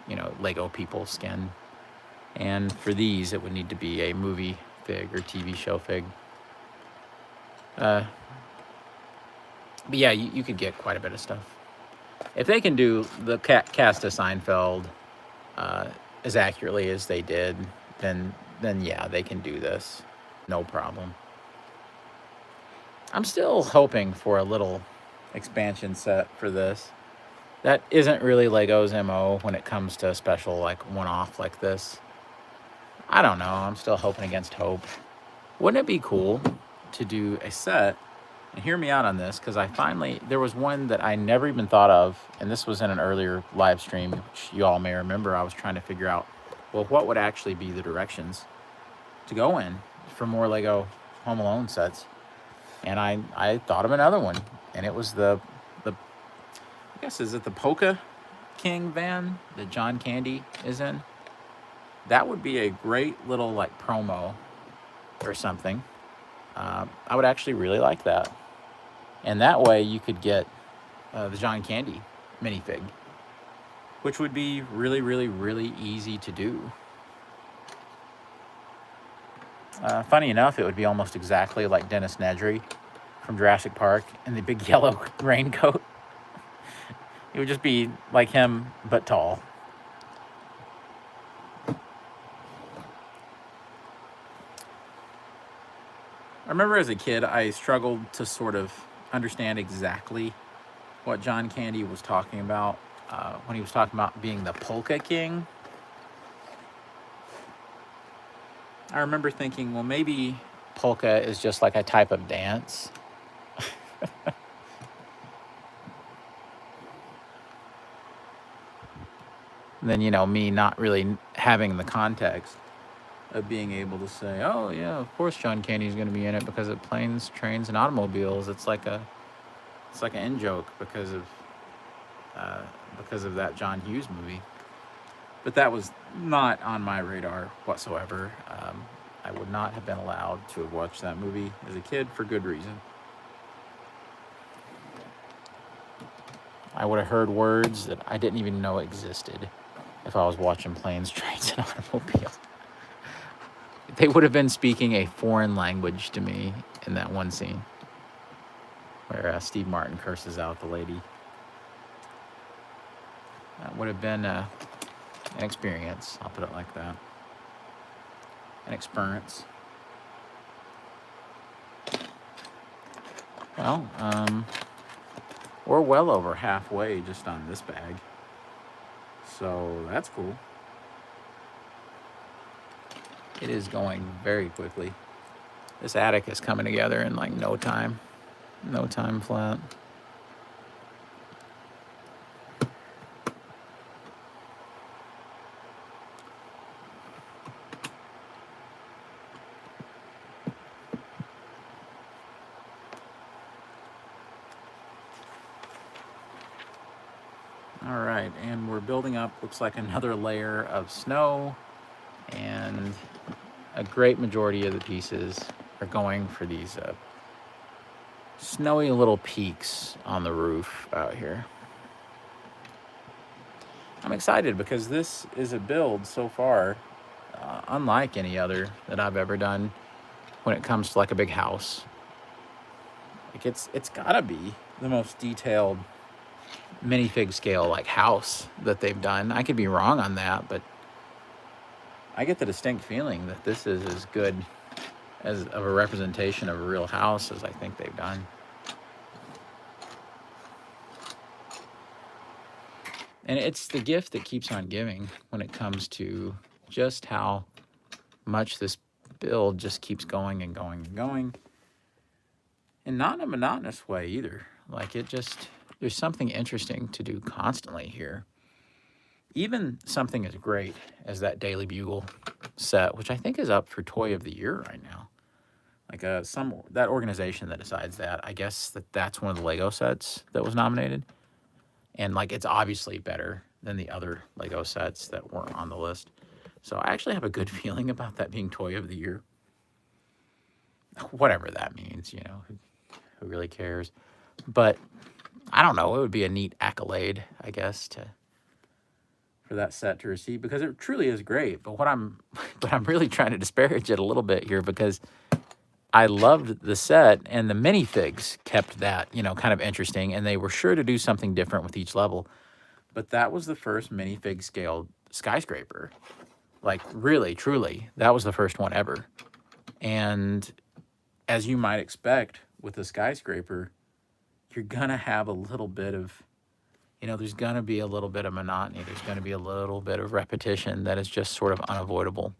you know, Lego people skin. And for these, it would need to be a movie fig or TV show fig. But yeah, you could get quite a bit of stuff. If they can do the cast of Seinfeld as accurately as they did, then yeah, they can do this. No problem. I'm still hoping for a little expansion set for this. That isn't really Lego's MO when it comes to a special, like, one-off like this. I don't know. I'm still hoping against hope. Wouldn't it be cool to do a set? And hear me out on this, because there was one that I never even thought of, and this was in an earlier live stream, which you all may remember. I was trying to figure out, well, what would actually be the directions to go in for more Lego Home Alone sets. And I thought of another one, and it was the I guess, is it the Polka King van that John Candy is in? That would be a great little, like, promo or something. I would actually really like that. And that way you could get the John Candy minifig, which would be really, really, really easy to do. Funny enough, it would be almost exactly like Dennis Nedry from Jurassic Park in the big yellow raincoat. It would just be like him, but tall. I remember as a kid, I struggled to sort of understand exactly what John Candy was talking about when he was talking about being the Polka King. I remember thinking, well, maybe polka is just like a type of dance. And then, me not really having the context of being able to say, oh, yeah, of course John Candy's going to be in it because of planes, trains, and automobiles. It's like an in-joke because of that John Hughes movie. But that was not on my radar whatsoever. I would not have been allowed to have watched that movie as a kid for good reason. I would have heard words that I didn't even know existed if I was watching planes, trains, and automobiles. They would have been speaking a foreign language to me in that one scene where Steve Martin curses out the lady. That would have been an experience. I'll put it like that. An experience. Well, we're well over halfway just on this bag. So that's cool. It is going very quickly. This attic is coming together in like no time. No time flat. All right, and we're building up, looks like another layer of snow, and a great majority of the pieces are going for these snowy little peaks on the roof out here. I'm excited because this is a build so far unlike any other that I've ever done when it comes to like a big house. Like it's gotta be the most detailed minifig scale like house that they've done. I could be wrong on that, but I get the distinct feeling that this is as good as of a representation of a real house as I think they've done. And it's the gift that keeps on giving when it comes to just how much this build just keeps going and going and going. And not in a monotonous way either. Like there's something interesting to do constantly here. Even something as great as that Daily Bugle set, which I think is up for Toy of the Year right now. Like that organization that decides that, I guess that's one of the Lego sets that was nominated. And like it's obviously better than the other Lego sets that weren't on the list. So I actually have a good feeling about that being Toy of the Year. Whatever that means, who really cares? But I don't know, it would be a neat accolade, I guess, for that set to receive, because it truly is great. But I'm really trying to disparage it a little bit here, because I loved the set, and the minifigs kept that, kind of interesting, and they were sure to do something different with each level. But that was the first minifig scaled skyscraper. Like, really, truly, that was the first one ever. And as you might expect, with a skyscraper, you're going to have a little bit of, there's going to be a little bit of monotony. There's going to be a little bit of repetition that is just sort of unavoidable.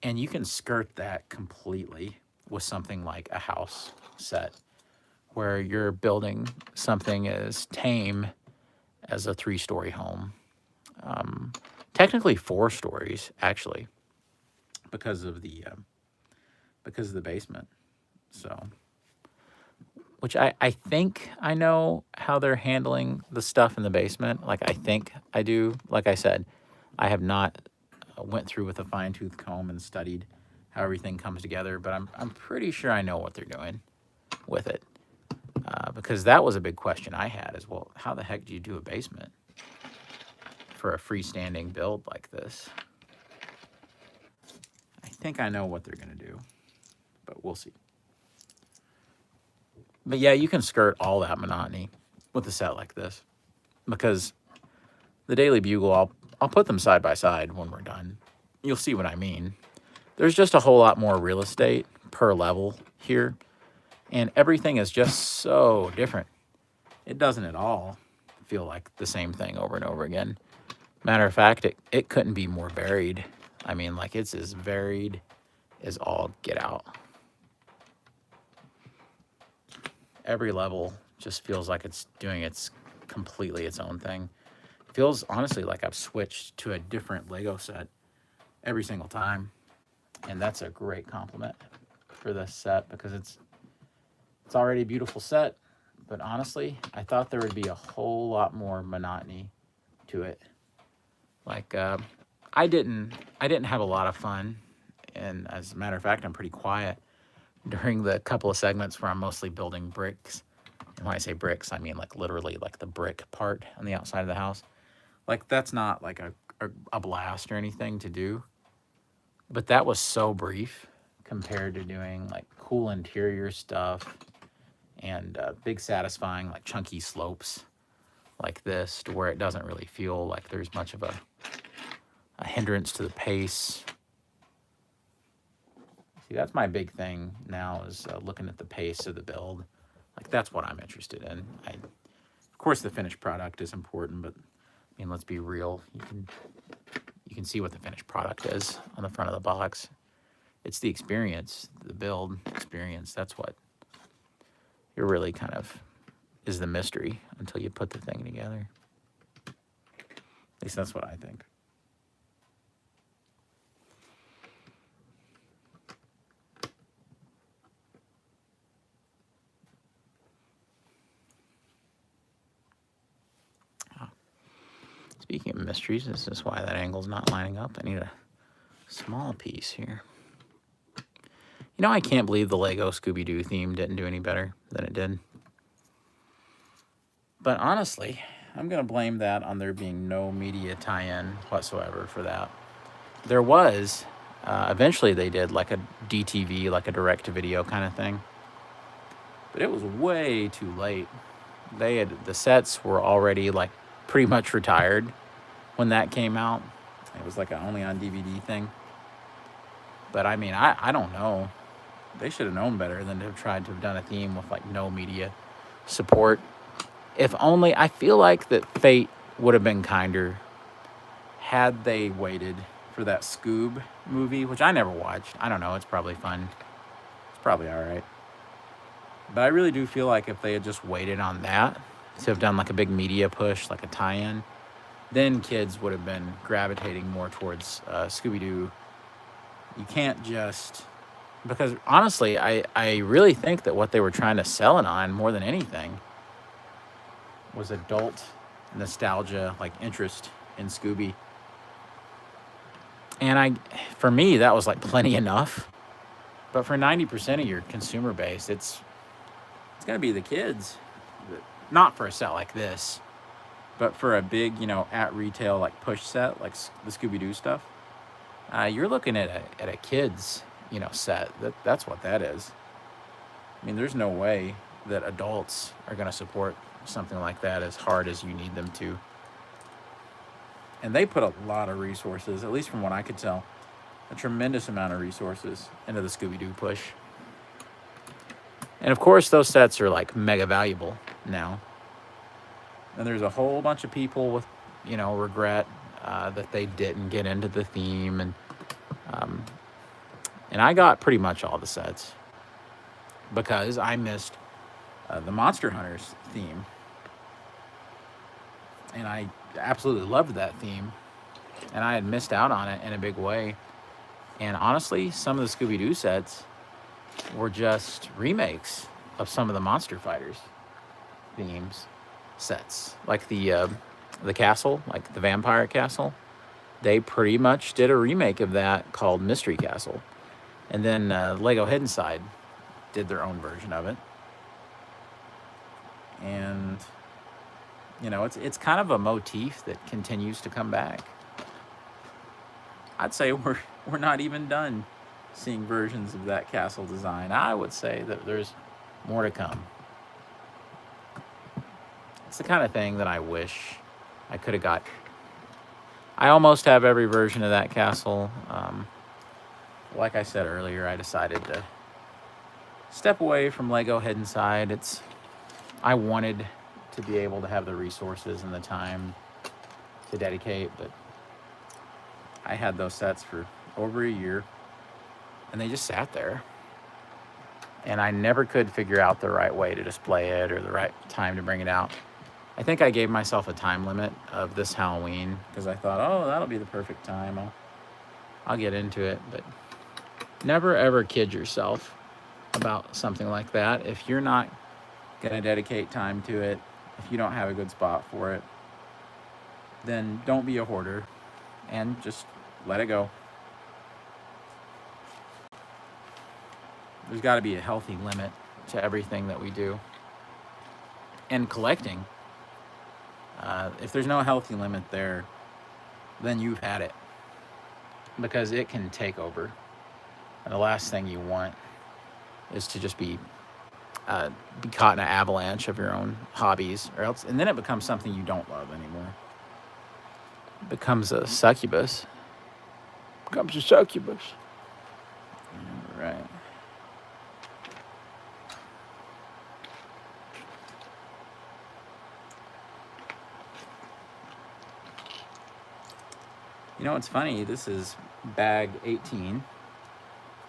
And you can skirt that completely with something like a house set, where you're building something as tame as a 3-story home. Technically 4 stories, actually, because of the basement. So, which I think I know how they're handling the stuff in the basement. Like, I think I do. Like I said, I have not went through with a fine-tooth comb and studied how everything comes together, but I'm pretty sure I know what they're doing with it. Because that was a big question I had as well. How the heck do you do a basement for a freestanding build like this? I think I know what they're going to do, but we'll see. But yeah, you can skirt all that monotony with a set like this, because the Daily Bugle, I'll put them side by side when we're done. You'll see what I mean. There's just a whole lot more real estate per level here, and everything is just so different. It doesn't at all feel like the same thing over and over again. Matter of fact, it couldn't be more varied. I mean, like, it's as varied as all get out. Every level just feels like it's doing completely its own thing. It feels honestly like I've switched to a different Lego set every single time. And that's a great compliment for this set, because it's already a beautiful set, but honestly, I thought there would be a whole lot more monotony to it. Like, I didn't have a lot of fun, and as a matter of fact, I'm pretty quiet during the couple of segments where I'm mostly building bricks. And when I say bricks, I mean like literally like the brick part on the outside of the house. Like, that's not like a blast or anything to do, but that was so brief compared to doing like cool interior stuff and big satisfying like chunky slopes like this, to where it doesn't really feel like there's much of a hindrance to the pace. See, that's my big thing now, is looking at the pace of the build. Like, that's what I'm interested in. Of course, the finished product is important, but I mean, let's be real. You can see what the finished product is on the front of the box. It's the experience, the build experience. That's what you're really kind of is the mystery until you put the thing together. At least that's what I think. Speaking of mysteries, this is why that angle's not lining up. I need a small piece here. I can't believe the Lego Scooby-Doo theme didn't do any better than it did. But honestly, I'm going to blame that on there being no media tie-in whatsoever for that. There was, eventually they did like a DTV, like a direct-to-video kind of thing. But it was way too late. The sets were already like pretty much retired when that came out. It was like an only on DVD thing. But I mean, I don't know. They should have known better than to have tried to have done a theme with like no media support. If only, I feel like that fate would have been kinder had they waited for that Scoob movie, which I never watched. I don't know, it's probably fun. It's probably all right. But I really do feel like if they had just waited on that to have done like a big media push, like a tie-in, then kids would have been gravitating more towards Scooby-Doo. You can't just... Because honestly, I really think that what they were trying to sell it on more than anything was adult nostalgia, like interest in Scooby. And for me, that was like plenty enough. But for 90% of your consumer base, it's going to be the kids. Not for a set like this, but for a big, at retail like push set, like the Scooby-Doo stuff. You're looking at a kid's set. That's what that is. I mean, there's no way that adults are going to support something like that as hard as you need them to. And they put a lot of resources, at least from what I could tell, a tremendous amount of resources into the Scooby-Doo push. And And of course, those sets are like mega valuable now. And there's a whole bunch of people with, regret that they didn't get into the theme. And I got pretty much all the sets because I missed the Monster Hunters theme. And I absolutely loved that theme. And I had missed out on it in a big way. And honestly, some of the Scooby-Doo sets were just remakes of some of the Monster Fighters themes sets. Like the castle, like the vampire castle. They pretty much did a remake of that called Mystery Castle. And then Lego Hidden Side did their own version of it. And, it's kind of a motif that continues to come back. I'd say we're not even done seeing versions of that castle design. I would say that there's more to come. It's the kind of thing that I wish I could have got. I almost have every version of that castle. Like I said earlier, I decided to step away from Lego Hidden Side. I wanted to be able to have the resources and the time to dedicate, but I had those sets for over a year, and they just sat there. And I never could figure out the right way to display it or the right time to bring it out. I think I gave myself a time limit of this Halloween because I thought, oh, that'll be the perfect time. I'll get into it. But never, ever kid yourself about something like that. If you're not going to dedicate time to it, if you don't have a good spot for it, then don't be a hoarder and just let it go. There's got to be a healthy limit to everything that we do. And collecting, if there's no healthy limit there, then you've had it. Because it can take over. And the last thing you want is to just be caught in an avalanche of your own hobbies, or else, and then it becomes something you don't love anymore. It becomes a succubus. All right. It's funny, this is bag 18,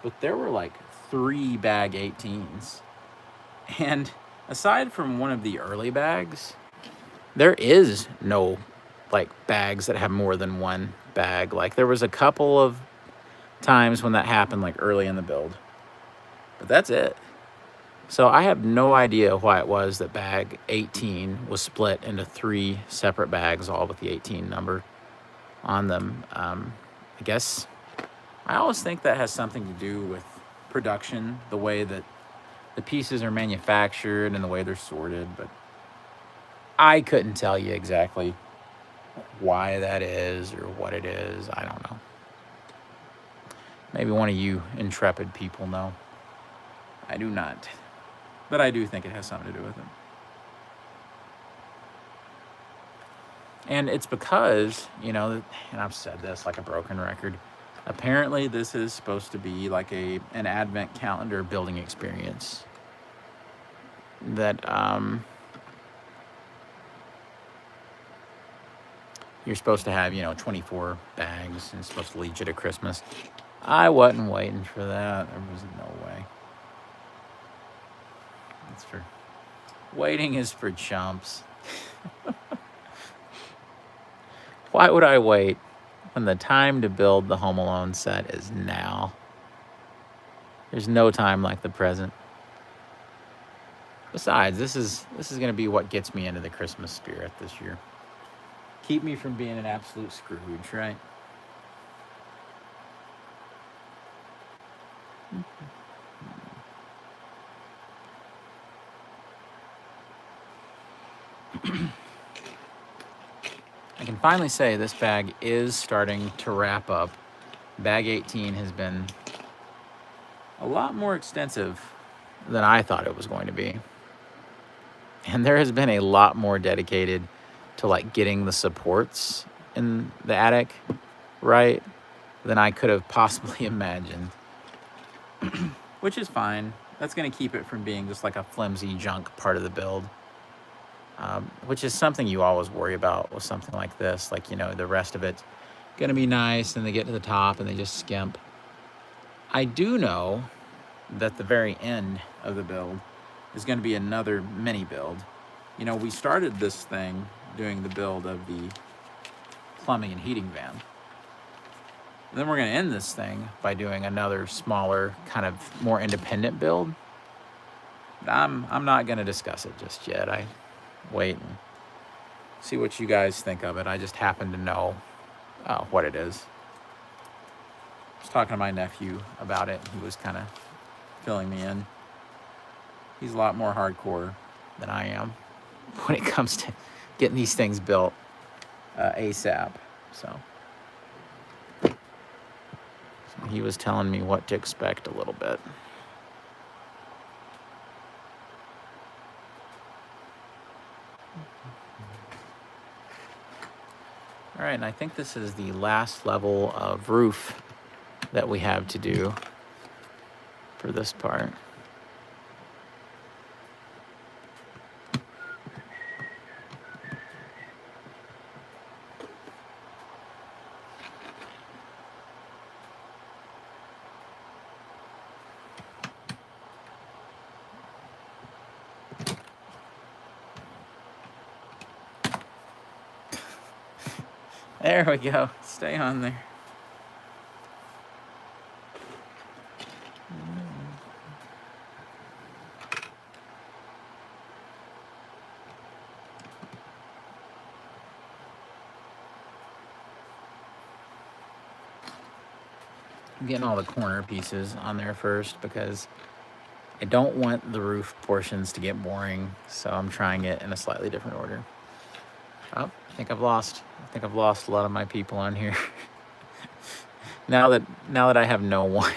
but there were like 3 bag 18s. And aside from one of the early bags, there is no like bags that have more than one bag. Like there was a couple of times when that happened, like early in the build, but that's it. So I have no idea why it was that bag 18 was split into 3 separate bags, all with the 18 number on them. I guess I always think that has something to do with production, the way that the pieces are manufactured and the way they're sorted, but I couldn't tell you exactly why that is or what it is. I don't know. Maybe one of you intrepid people know. I do not. But I do think it has something to do with it. And it's because, and I've said this like a broken record, apparently this is supposed to be like an advent calendar building experience that you're supposed to have, 24 bags, and it's supposed to lead you to Christmas. I wasn't waiting for that. There was no way. Waiting is for chumps. Why would I wait when the time to build the Home Alone set is now? There's no time like the present. Besides, this is going to be what gets me into the Christmas spirit this year. Keep me from being an absolute Scrooge, right? I can finally say this bag is starting to wrap up. Bag 18 has been a lot more extensive than I thought it was going to be. And there has been a lot more dedicated to like getting the supports in the attic right than I could have possibly imagined. Which is fine. That's going to keep it from being just like a flimsy junk part of the build, which is something you always worry about with something like this. Like, you know, the rest of it's going to be nice, and they get to the top and they just skimp. I do know that the very end of the build is going to be another mini build. You know, we started this thing doing the build of the plumbing and heating van. And then we're going to end this thing by doing another smaller, kind of more independent build. I'm not going to discuss it just yet. I wait and see what you guys think of it. I just happen to know what it is. I was talking to my nephew about it. He was kind of filling me in. He's a lot more hardcore than I am when it comes to getting these things built ASAP. So he was telling me what to expect a little bit. All right, and I think this is the last level of roof that we have to do for this part. There we go. Stay on there. I'm getting all the corner pieces on there first because I don't want the roof portions to get boring, so I'm trying it in a slightly different order. Oh, I think I've lost a lot of my people on here. now that I have no one,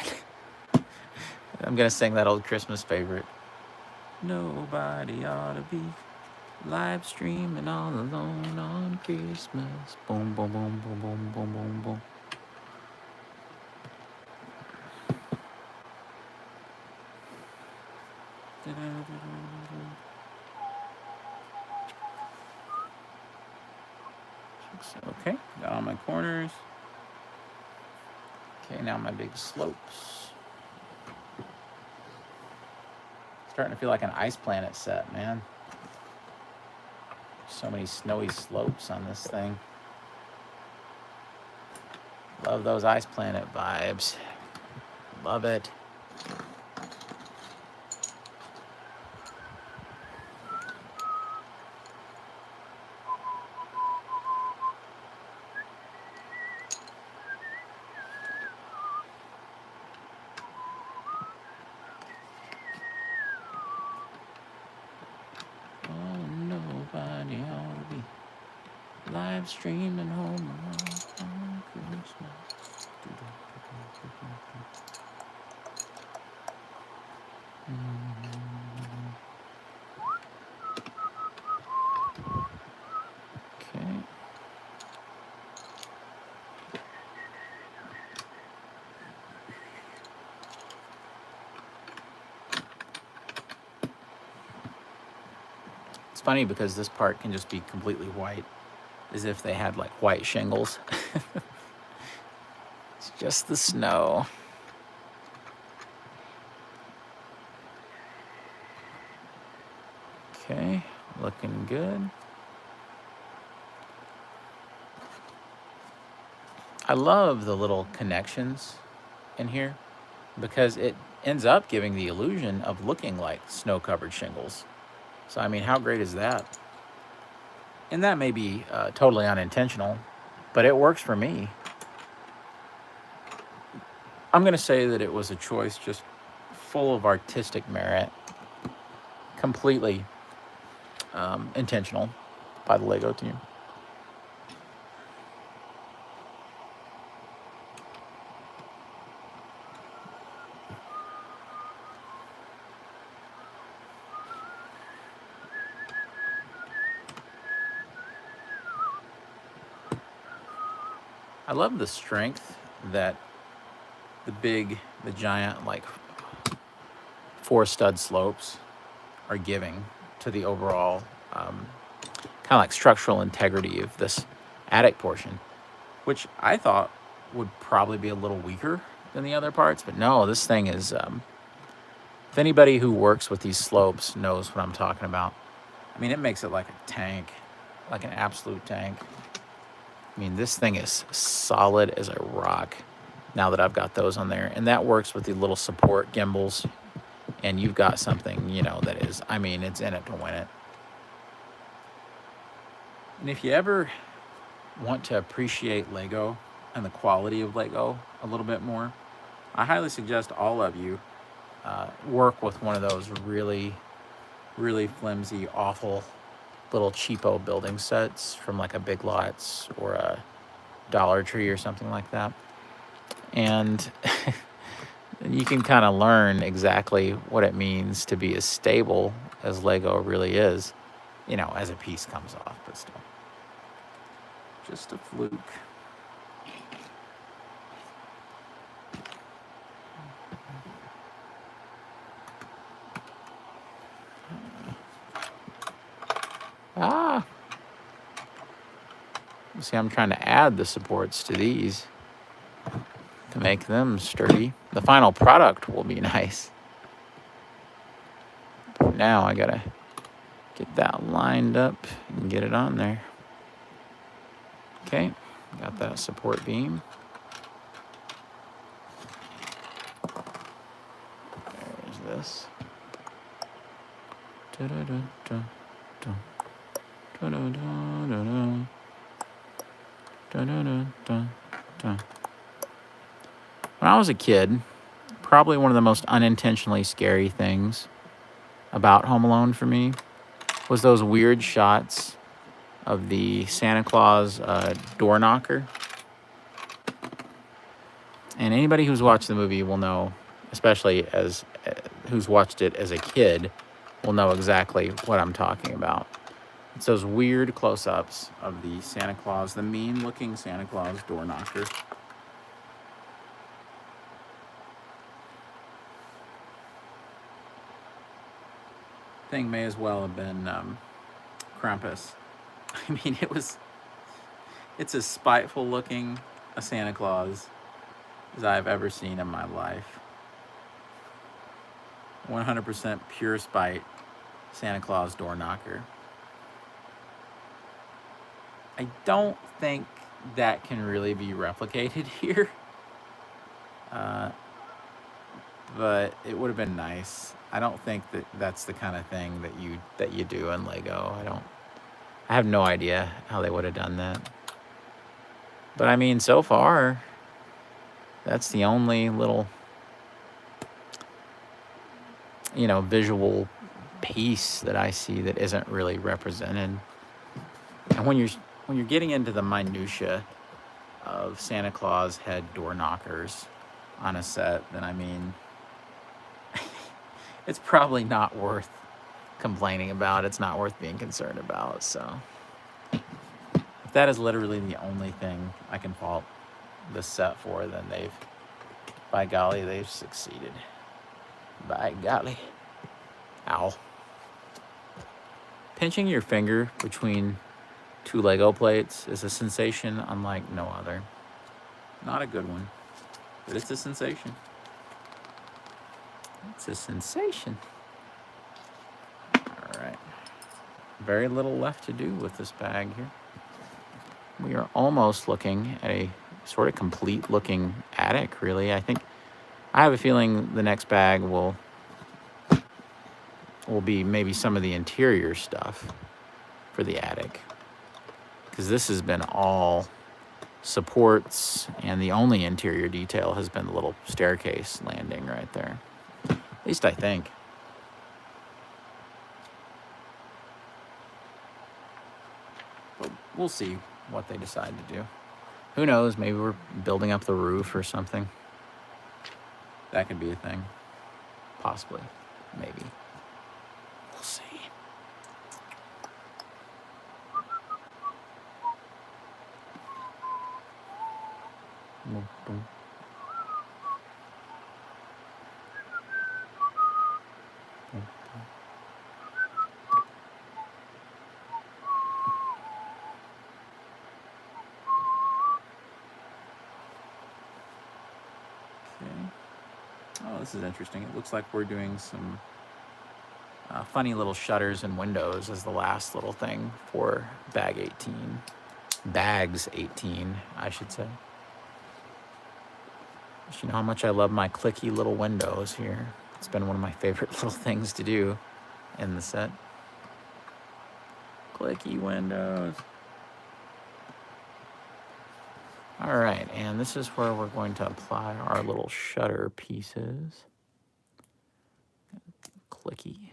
I'm gonna sing that old Christmas favorite. Nobody ought to be live streaming all alone on Christmas. Boom, boom, boom, boom, boom, boom, boom, boom. Okay, got all my corners. Okay, now my big slopes. Starting to feel like an ice planet set, man. So many snowy slopes on this thing. Love those ice planet vibes. Love it. Live streaming home alone on Christmas. Okay. It's funny because this part can just be completely white, as if they had like white shingles. It's just the snow. Okay, looking good. I love the little connections in here because it ends up giving the illusion of looking like snow-covered shingles. So, I mean, how great is that? And that may be totally unintentional, but it works for me. I'm going to say that it was a choice just full of artistic merit, completely intentional by the Lego team. I love the strength that the giant, like, 4 stud slopes are giving to the overall kind of like structural integrity of this attic portion, which I thought would probably be a little weaker than the other parts. But no, this thing is, if anybody who works with these slopes knows what I'm talking about. I mean, it makes it like a tank, like an absolute tank. I mean, this thing is solid as a rock now that I've got those on there. And that works with the little support gimbals. And you've got something, you know, that is, I mean, it's in it to win it. And if you ever want to appreciate Lego and the quality of Lego a little bit more, I highly suggest all of you work with one of those really, really flimsy, awful little cheapo building sets from like a Big Lots or a Dollar Tree or something like that. And you can kind of learn exactly what it means to be as stable as Lego really is, you know, as a piece comes off, but still. Just a fluke. Ah! See, I'm trying to add the supports to these to make them sturdy. The final product will be nice. Now I gotta get that lined up and get it on there. Okay, got that support beam. There's this. When I was a kid, probably one of the most unintentionally scary things about Home Alone for me was those weird shots of the Santa Claus door knocker. And anybody who's watched the movie will know, especially as who's watched it as a kid, will know exactly what I'm talking about. It's those weird close-ups of the Santa Claus, the mean-looking Santa Claus door knocker. Thing may as well have been Krampus. I mean, it's as spiteful looking a Santa Claus as I've ever seen in my life. 100% pure spite Santa Claus door knocker. I don't think that can really be replicated here. But it would have been nice. I don't think that that's the kind of thing that you do in Lego. I have no idea how they would have done that. But I mean, so far, that's the only little, you know, visual piece that I see that isn't really represented. And when you're getting into the minutia of Santa Claus head door knockers on a set, then I mean, it's probably not worth complaining about. It's not worth being concerned about. So if that is literally the only thing I can fault this set for, then by golly, they've succeeded. By golly. Ow. Pinching your finger between 2 Lego plates is a sensation unlike no other. Not a good one, but it's a sensation. It's a sensation. All right. Very little left to do with this bag here. We are almost looking at a sort of complete looking attic, really. I have a feeling the next bag will be maybe some of the interior stuff for the attic, because this has been all supports, and the only interior detail has been the little staircase landing right there. At least I think. But we'll see what they decide to do. Who knows? Maybe we're building up the roof or something. That could be a thing. Possibly. Maybe. We'll see. Oh, this is interesting. It looks like we're doing some funny little shutters and windows as the last little thing for bag 18. Bags 18, I should say. You know how much I love my clicky little windows here. It's been one of my favorite little things to do in the set. Clicky windows. All right, and this is where we're going to apply our little shutter pieces. Clicky.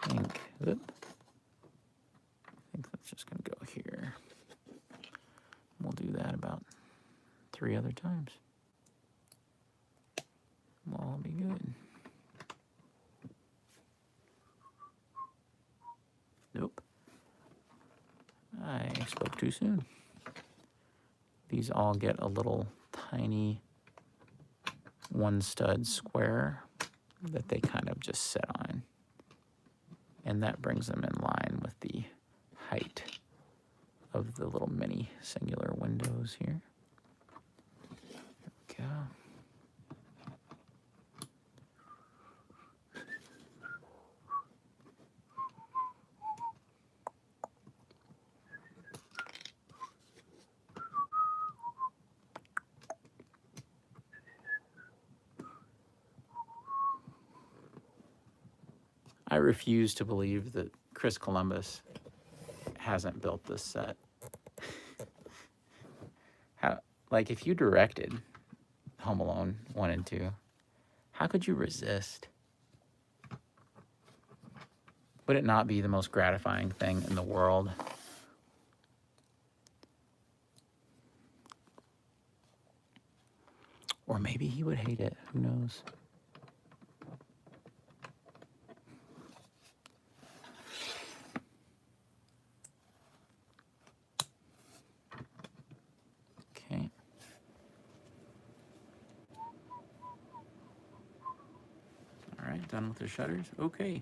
I think that's just going to go here. We'll do that about 3 other times. We'll all be good. Nope. I spoke too soon. These all get a little tiny 1-stud square that they kind of just sit on. And that brings them in line with the height of the little mini singular windows here. There we go. I refuse to believe that Chris Columbus hasn't built this set. Like, if you directed Home Alone 1 and 2, how could you resist? Would it not be the most gratifying thing in the world? Or maybe he would hate it. Who knows? Okay. All right, done with the shutters. Okay.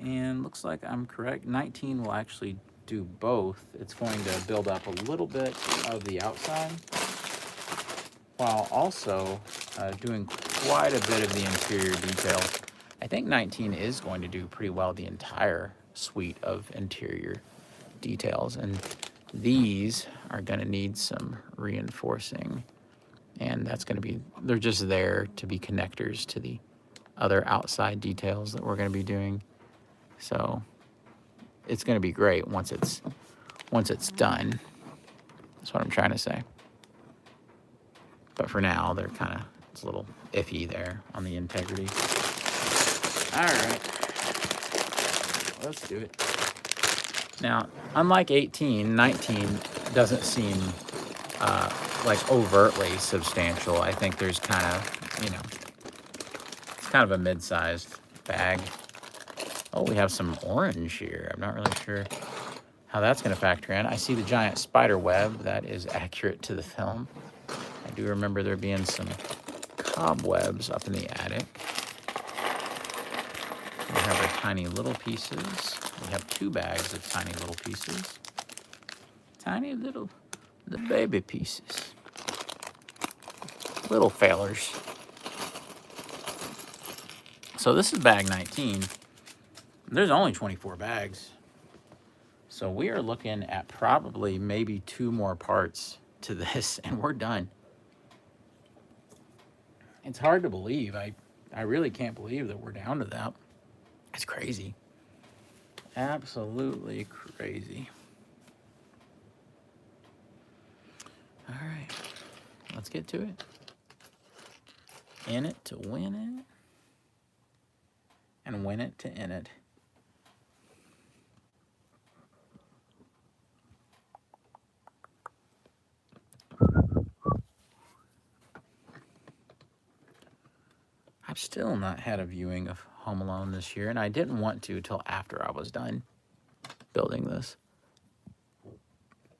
And looks like I'm correct. 19 will actually do both. It's going to build up a little bit of the outside while also doing quite a bit of the interior details. I think 19 is going to do pretty well the entire suite of interior details, and these are going to need some reinforcing, and that's going to be, they're just there to be connectors to the other outside details that we're going to be doing. So it's going to be great once it's done. That's what I'm trying to say. But for now, they're kind of, it's a little iffy there on the integrity. All right, let's do it. Now, unlike 18, 19 doesn't seem like overtly substantial. I think there's kind of, you know, it's kind of a mid-sized bag. Oh, we have some orange here. I'm not really sure how that's going to factor in. I see the giant spider web. That is accurate to the film. I do remember there being some cobwebs up in the attic. We have our tiny little pieces. We have 2 bags of tiny little pieces. Tiny little the baby pieces. Little failers. So this is bag 19. There's only 24 bags. So we are looking at probably maybe 2 more parts to this, and we're done. It's hard to believe. I really can't believe that we're down to that. It's crazy. Absolutely crazy. All right, let's get to it. In it to win it, and win it to in it. I've still not had a viewing of Home Alone this year, and I didn't want to till after I was done building this,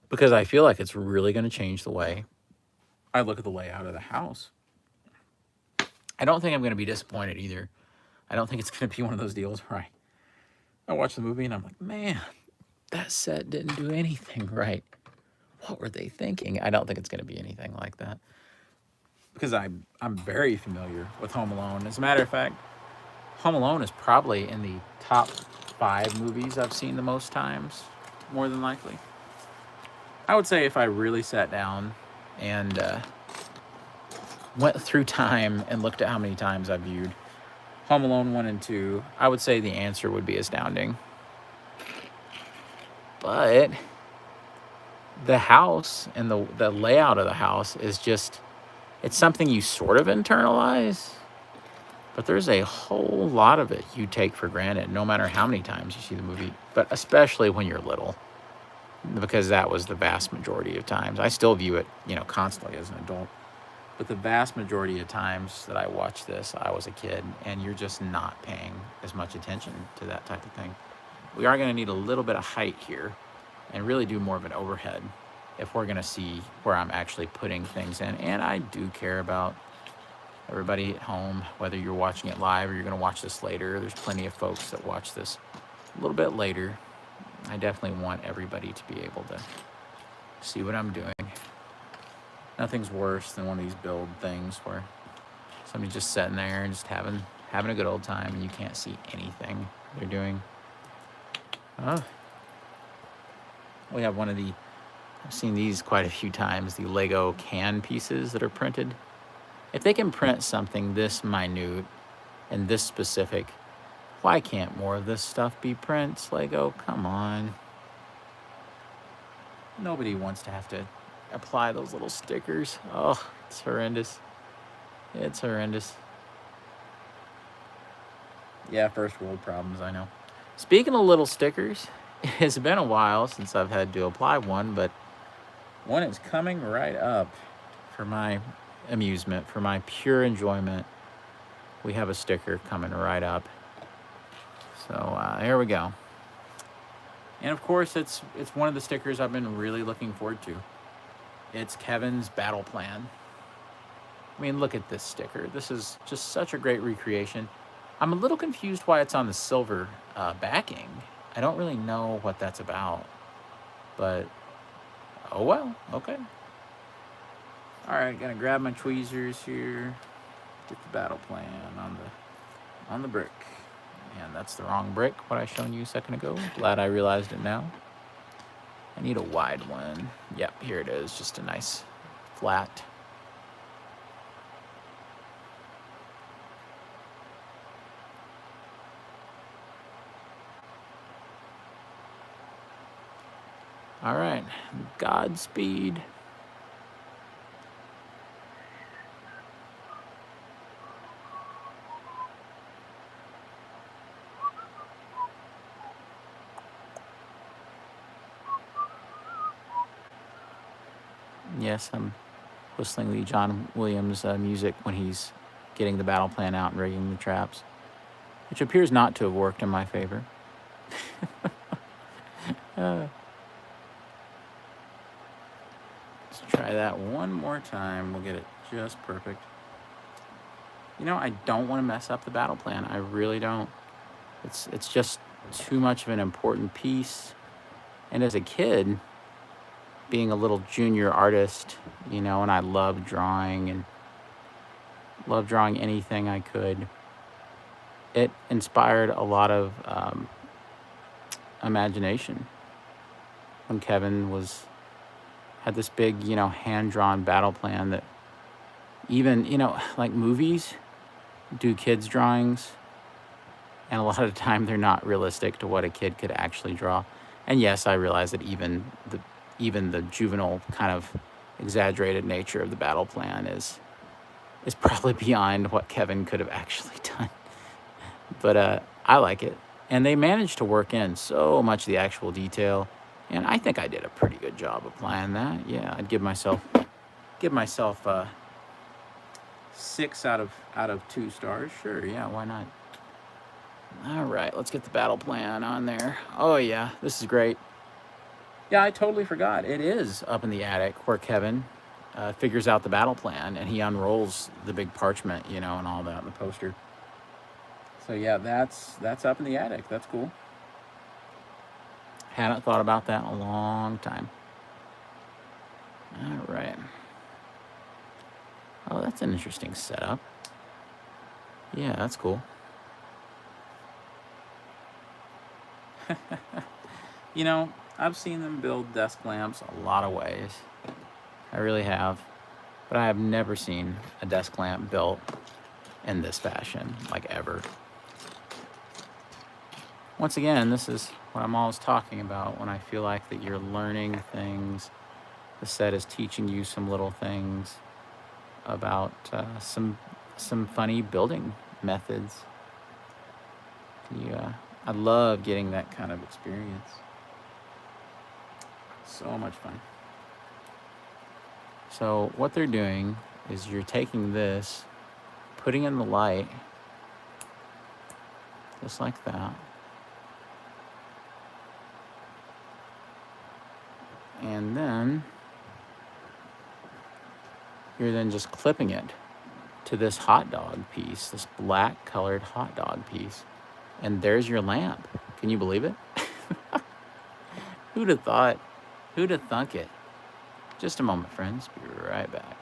because I feel like it's really going to change the way I look at the layout of the house. I don't think I'm going to be disappointed either. I don't think it's going to be one of those deals where I watch the movie and I'm like, man, that set didn't do anything right. What were they thinking? I don't think it's going to be anything like that. because I'm very familiar with Home Alone. As a matter of fact, Home Alone is probably in the top 5 movies I've seen the most times, more than likely. I would say if I really sat down and went through time and looked at how many times I've viewed Home Alone 1 and 2, I would say the answer would be astounding. But the house and the layout of the house is just, it's something you sort of internalize, but there's a whole lot of it you take for granted, no matter how many times you see the movie, but especially when you're little, because that was the vast majority of times. I still view it, constantly as an adult, but the vast majority of times that I watched this, I was a kid, and you're just not paying as much attention to that type of thing. We are going to need a little bit of height here and really do more of an overhead if we're going to see where I'm actually putting things in. And I do care about everybody at home, whether you're watching it live or you're going to watch this later. There's plenty of folks that watch this a little bit later. I definitely want everybody to be able to see what I'm doing. Nothing's worse than one of these build things where somebody's just sitting there and just having a good old time and you can't see anything they're doing. We have one of the, I've seen these quite a few times, the Lego can pieces that are printed. If they can print something this minute and this specific, why can't more of this stuff be prints, Lego? Come on. Nobody wants to have to apply those little stickers. Oh, it's horrendous. It's horrendous. Yeah, first world problems, I know. Speaking of little stickers, it's been a while since I've had to apply one, but one is coming right up for my amusement, for my pure enjoyment. We have a sticker coming right up. So here we go. And of course, it's one of the stickers I've been really looking forward to. It's Kevin's battle plan. I mean, look at this sticker. This is just such a great recreation. I'm a little confused why it's on the silver backing. I don't really know what that's about, but oh well, okay. All right, gonna grab my tweezers here, get the battle plan on the brick. And that's the wrong brick, what I shown you a second ago. Glad I realized it now. I need a wide one. Yep, here it is, just a nice flat. All right, Godspeed. Yes, I'm whistling the John Williams music when he's getting the battle plan out and rigging the traps, which appears not to have worked in my favor. Let's try that one more time. We'll get it just perfect. I don't want to mess up the battle plan. I really don't. It's just too much of an important piece. And as a kid, being a little junior artist, and I loved drawing and loved drawing anything I could, it inspired a lot of imagination. When Kevin had this big, hand-drawn battle plan that even, like movies do kids' drawings, and a lot of the time they're not realistic to what a kid could actually draw. And yes, I realize that even the juvenile kind of exaggerated nature of the battle plan is probably beyond what Kevin could have actually done. But I like it. And they managed to work in so much of the actual detail. And I think I did a pretty good job applying that. Yeah, I'd give myself 6 out of 2 stars. Sure, yeah, why not? All right, let's get the battle plan on there. Oh yeah, this is great. Yeah, I totally forgot. It is up in the attic where Kevin figures out the battle plan and he unrolls the big parchment, and all that in the poster. So yeah, that's up in the attic. That's cool. Hadn't thought about that in a long time. All right. Oh, that's an interesting setup. Yeah, that's cool. You know, I've seen them build desk lamps a lot of ways. I really have. But I have never seen a desk lamp built in this fashion, like ever. Once again, this is what I'm always talking about when I feel like that you're learning things. The set is teaching you some little things about some funny building methods. I love getting that kind of experience. So much fun. So what they're doing is you're taking this, putting in the light, just like that. And then you're then just clipping it to this hot dog piece, this black colored hot dog piece. And there's your lamp. Can you believe it? Who'd have thought? Who'd have thunk it? Just a moment, friends. Be right back.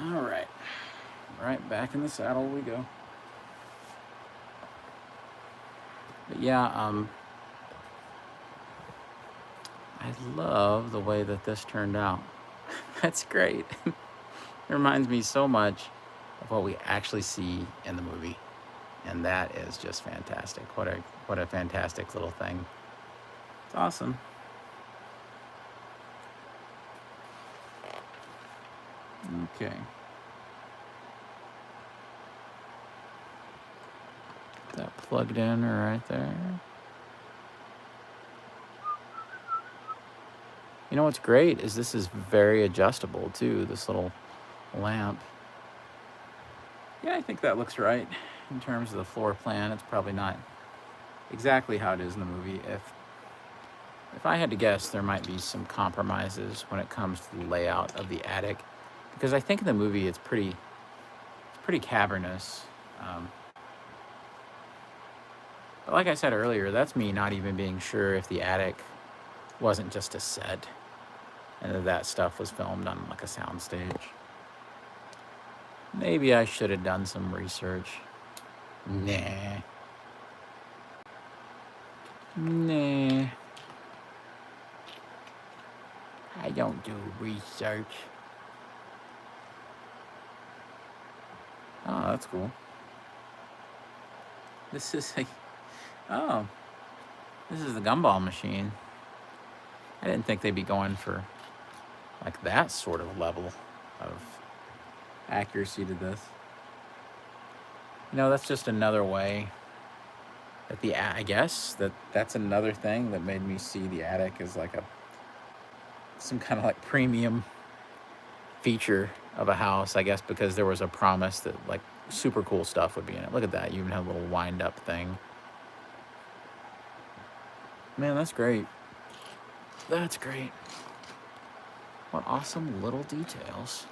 All right. Right back in the saddle we go. But yeah, I love the way that this turned out. That's great. It reminds me so much of what we actually see in the movie. And that is just fantastic. What a fantastic little thing. It's awesome. Okay. That plugged in right there. You know what's great is this is very adjustable too, this little lamp. Yeah, I think that looks right in terms of the floor plan. It's probably not exactly how it is in the movie. If I had to guess, there might be some compromises when it comes to the layout of the attic, because I think in the movie it's pretty cavernous. But like I said earlier, that's me not even being sure if the attic wasn't just a set and that stuff was filmed on like a soundstage. Maybe I should have done some research. Nah. I don't do research. Oh, that's cool. This is the Gumball Machine. I didn't think they'd be going for like that sort of level of accuracy to this. That's just another way that I guess that's another thing that made me see the attic as like some kind of like premium feature of a house, I guess, because there was a promise that like super cool stuff would be in it. Look at that. You even have a little wind up thing. Man, that's great. That's great. What awesome little details.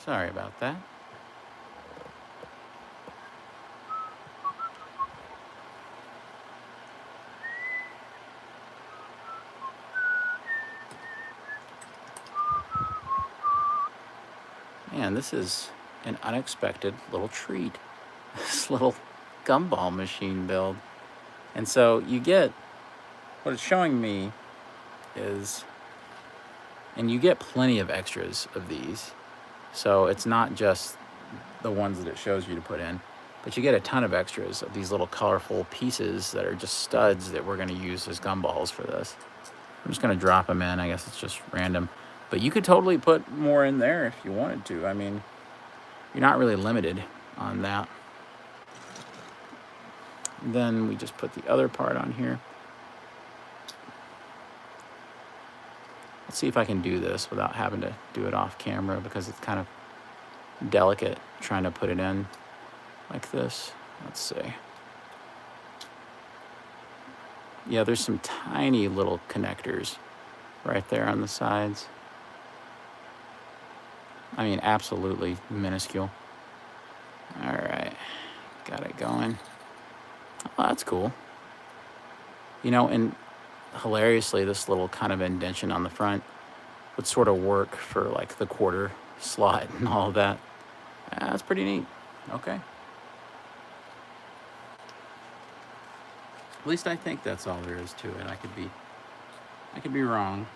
Sorry about that. Man, this is an unexpected little treat. This little Gumball Machine build. And so you get, what it's showing me is, and you get plenty of extras of these. So it's not just the ones that it shows you to put in, but you get a ton of extras of these little colorful pieces that are just studs that we're going to use as gumballs for this. I'm just going to drop them in. I guess it's just random. But you could totally put more in there if you wanted to. I mean, you're not really limited on that. Then we just put the other part on here. Let's see if I can do this without having to do it off camera, because it's kind of delicate trying to put it in like this. Let's see. Yeah, there's some tiny little connectors right there on the sides. I mean, absolutely minuscule. All right, got it going. Oh, that's cool. And hilariously, this little kind of indention on the front would sort of work for like the quarter slot and all of that. That's pretty neat. Okay. At least I think that's all there is to it. I could be wrong.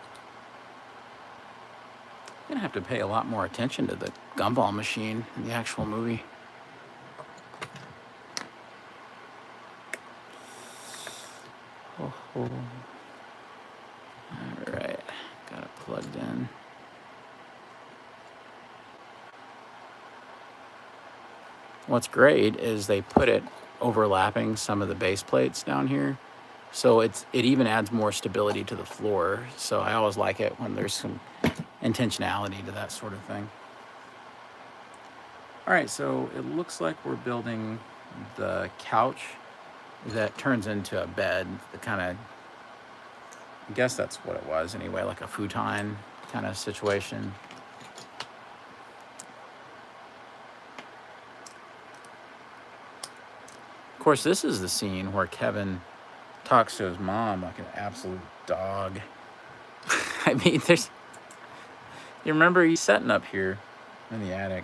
I'm gonna have to pay a lot more attention to the Gumball Machine in the actual movie. Oh. All right, got it plugged in. What's great is they put it overlapping some of the base plates down here, so it even adds more stability to the floor. So I always like it when there's some intentionality to that sort of thing. All right, so it looks like we're building the couch that turns into a bed. The kind of, I guess that's what it was anyway, like a futon kind of situation. Of course, this is the scene where Kevin talks to his mom like an absolute dog. I mean, you remember he's setting up here in the attic,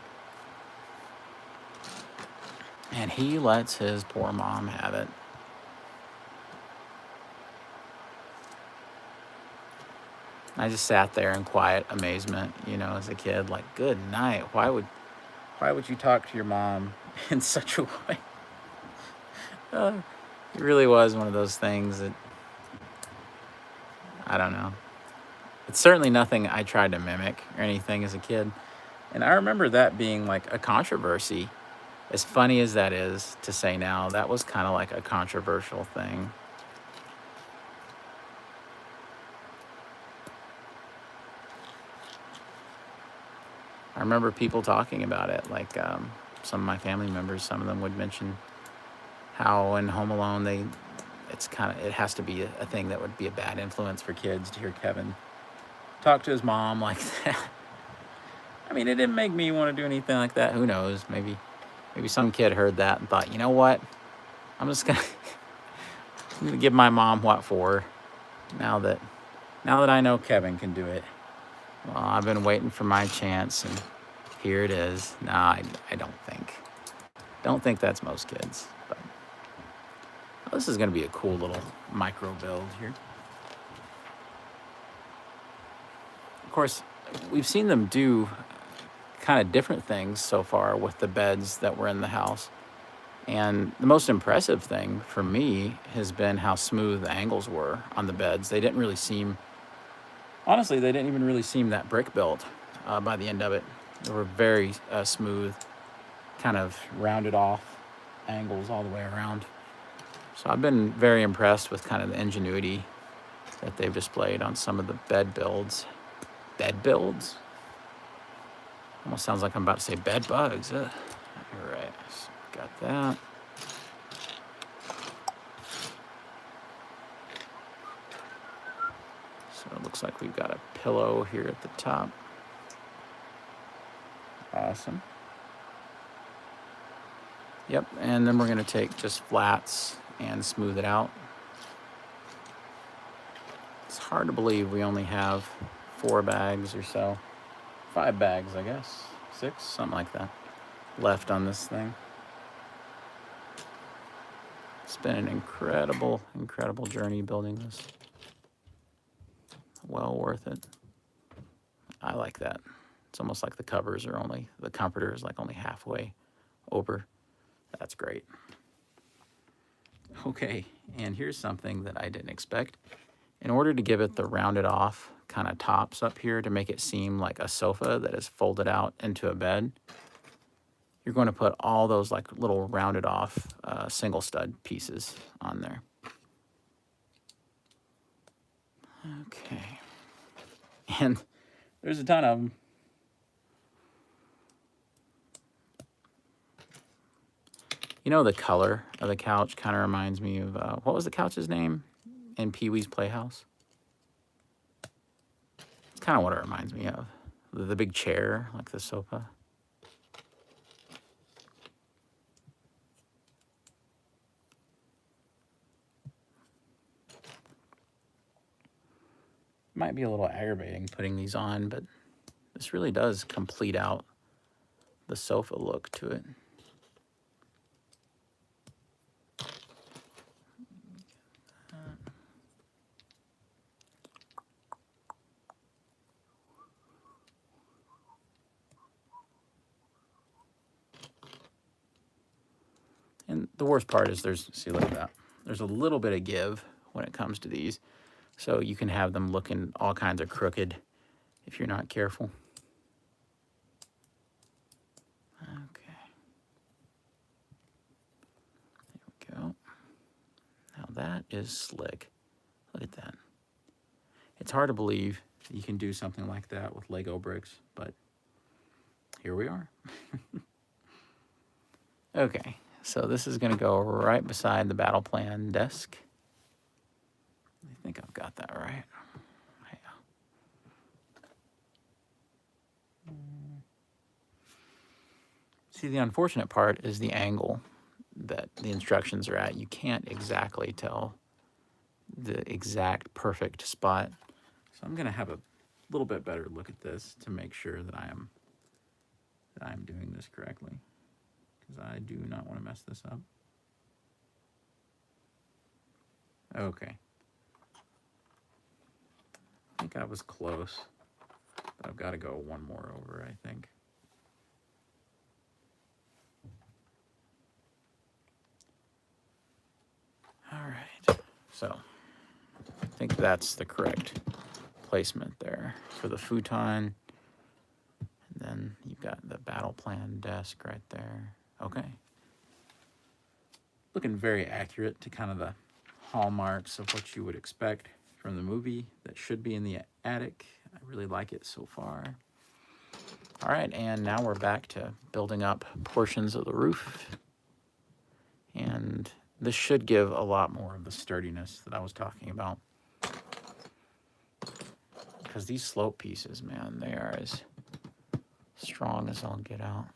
and he lets his poor mom have it. I just sat there in quiet amazement, as a kid, like, good night. Why would you talk to your mom in such a way? It really was one of those things that, I don't know. It's certainly nothing I tried to mimic or anything as a kid. And I remember that being like a controversy. As funny as that is to say now, that was kind of like a controversial thing. I remember people talking about it, like some of my family members, some of them would mention how in Home Alone it has to be a thing that would be a bad influence for kids to hear Kevin talk to his mom like that. I mean, it didn't make me want to do anything like that. Who knows? Maybe some kid heard that and thought, you know what? I'm gonna give my mom what for. Now that I know Kevin can do it. Well, I've been waiting for my chance, and here it is. Nah, I don't think that's most kids. But this is gonna be a cool little micro build here. Of course, we've seen them do kind of different things so far with the beds that were in the house. And the most impressive thing for me has been how smooth the angles were on the beds. They didn't really seem, honestly, they didn't even really seem that brick built by the end of it. They were very smooth, kind of rounded off angles all the way around. So I've been very impressed with kind of the ingenuity that they've displayed on some of the bed builds. Bed builds? Almost sounds like I'm about to say bed bugs. Ugh. All right, so got that. So it looks like we've got a pillow here at the top. Awesome. Yep, and then we're gonna take just flats and smooth it out. It's hard to believe we only have 4 bags or so. 5 bags, I guess. 6, something like that, left on this thing. It's been an incredible, incredible journey building this. Well worth it. I like that. It's almost like the covers are only, the comforter is like only halfway over. That's great. Okay, and here's something that I didn't expect. In order to give it the rounded off kind of tops up here to make it seem like a sofa that is folded out into a bed, you're going to put all those like little rounded off single stud pieces on there. Okay. And there's a ton of them. You know, the color of the couch kind of reminds me of, what was the couch's name in Pee-wee's Playhouse? It's kind of what it reminds me of. The big chair, like the sofa. Might be a little aggravating putting these on, but this really does complete out the sofa look to it. And the worst part is see, look at that. There's a little bit of give when it comes to these. So you can have them looking all kinds of crooked if you're not careful. Okay. There we go. Now that is slick. Look at that. It's hard to believe you can do something like that with Lego bricks, but here we are. Okay, so this is going to go right beside the battle plan desk. I think I've got that right. Yeah. See, the unfortunate part is the angle that the instructions are at. You can't exactly tell the exact perfect spot. So I'm going to have a little bit better look at this to make sure that I'm doing this correctly, because I do not want to mess this up. Okay. I think I was close, but I've got to go one more over, I think. All right, so I think that's the correct placement there for the futon. And then you've got the battle plan desk right there. Okay. Looking very accurate to kind of the hallmarks of what you would expect from the movie that should be in the attic. I really like it so far. All right, and now we're back to building up portions of the roof. And this should give a lot more of the sturdiness that I was talking about. Because these slope pieces, man, they are as strong as I'll get out.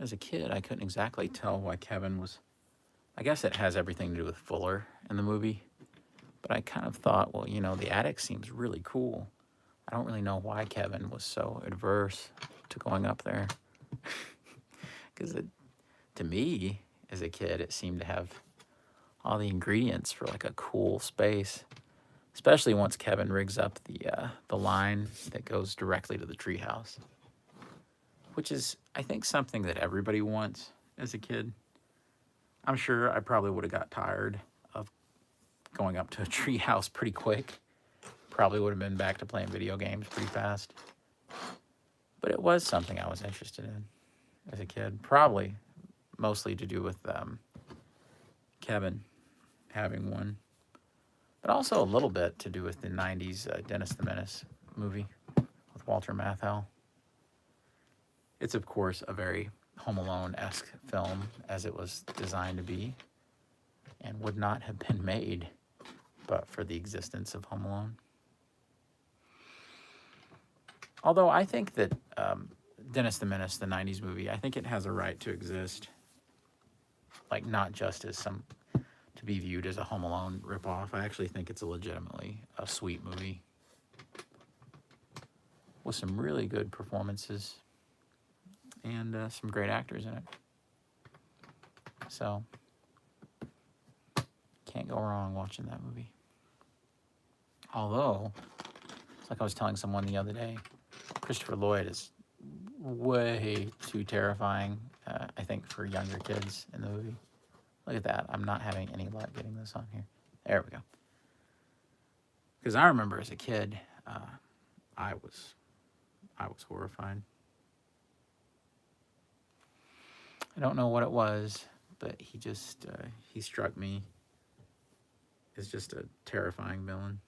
as a kid, I couldn't exactly tell why Kevin was. I guess it has everything to do with Fuller in the movie. But I kind of thought, well, the attic seems really cool. I don't really know why Kevin was so adverse to going up there. Because to me, as a kid, it seemed to have all the ingredients for like a cool space. Especially once Kevin rigs up the line that goes directly to the treehouse, which is, I think, something that everybody wants as a kid. I'm sure I probably would have got tired of going up to a treehouse pretty quick. Probably would have been back to playing video games pretty fast. But it was something I was interested in as a kid. Probably mostly to do with Kevin having one. But also a little bit to do with the 90s Dennis the Menace movie with Walter Matthau. It's, of course, a very Home Alone-esque film, as it was designed to be, and would not have been made but for the existence of Home Alone. Although I think that Dennis the Menace, the 90s movie, I think it has a right to exist. Like, not just as to be viewed as a Home Alone ripoff. I actually think it's legitimately a sweet movie with some really good performances and some great actors in it. So, can't go wrong watching that movie. Although, it's like I was telling someone the other day, Christopher Lloyd is way too terrifying, I think, for younger kids in the movie. Look at that. I'm not having any luck getting this on here. There we go. Because I remember as a kid, I was horrified. I don't know what it was, but he just he struck me as just a terrifying villain.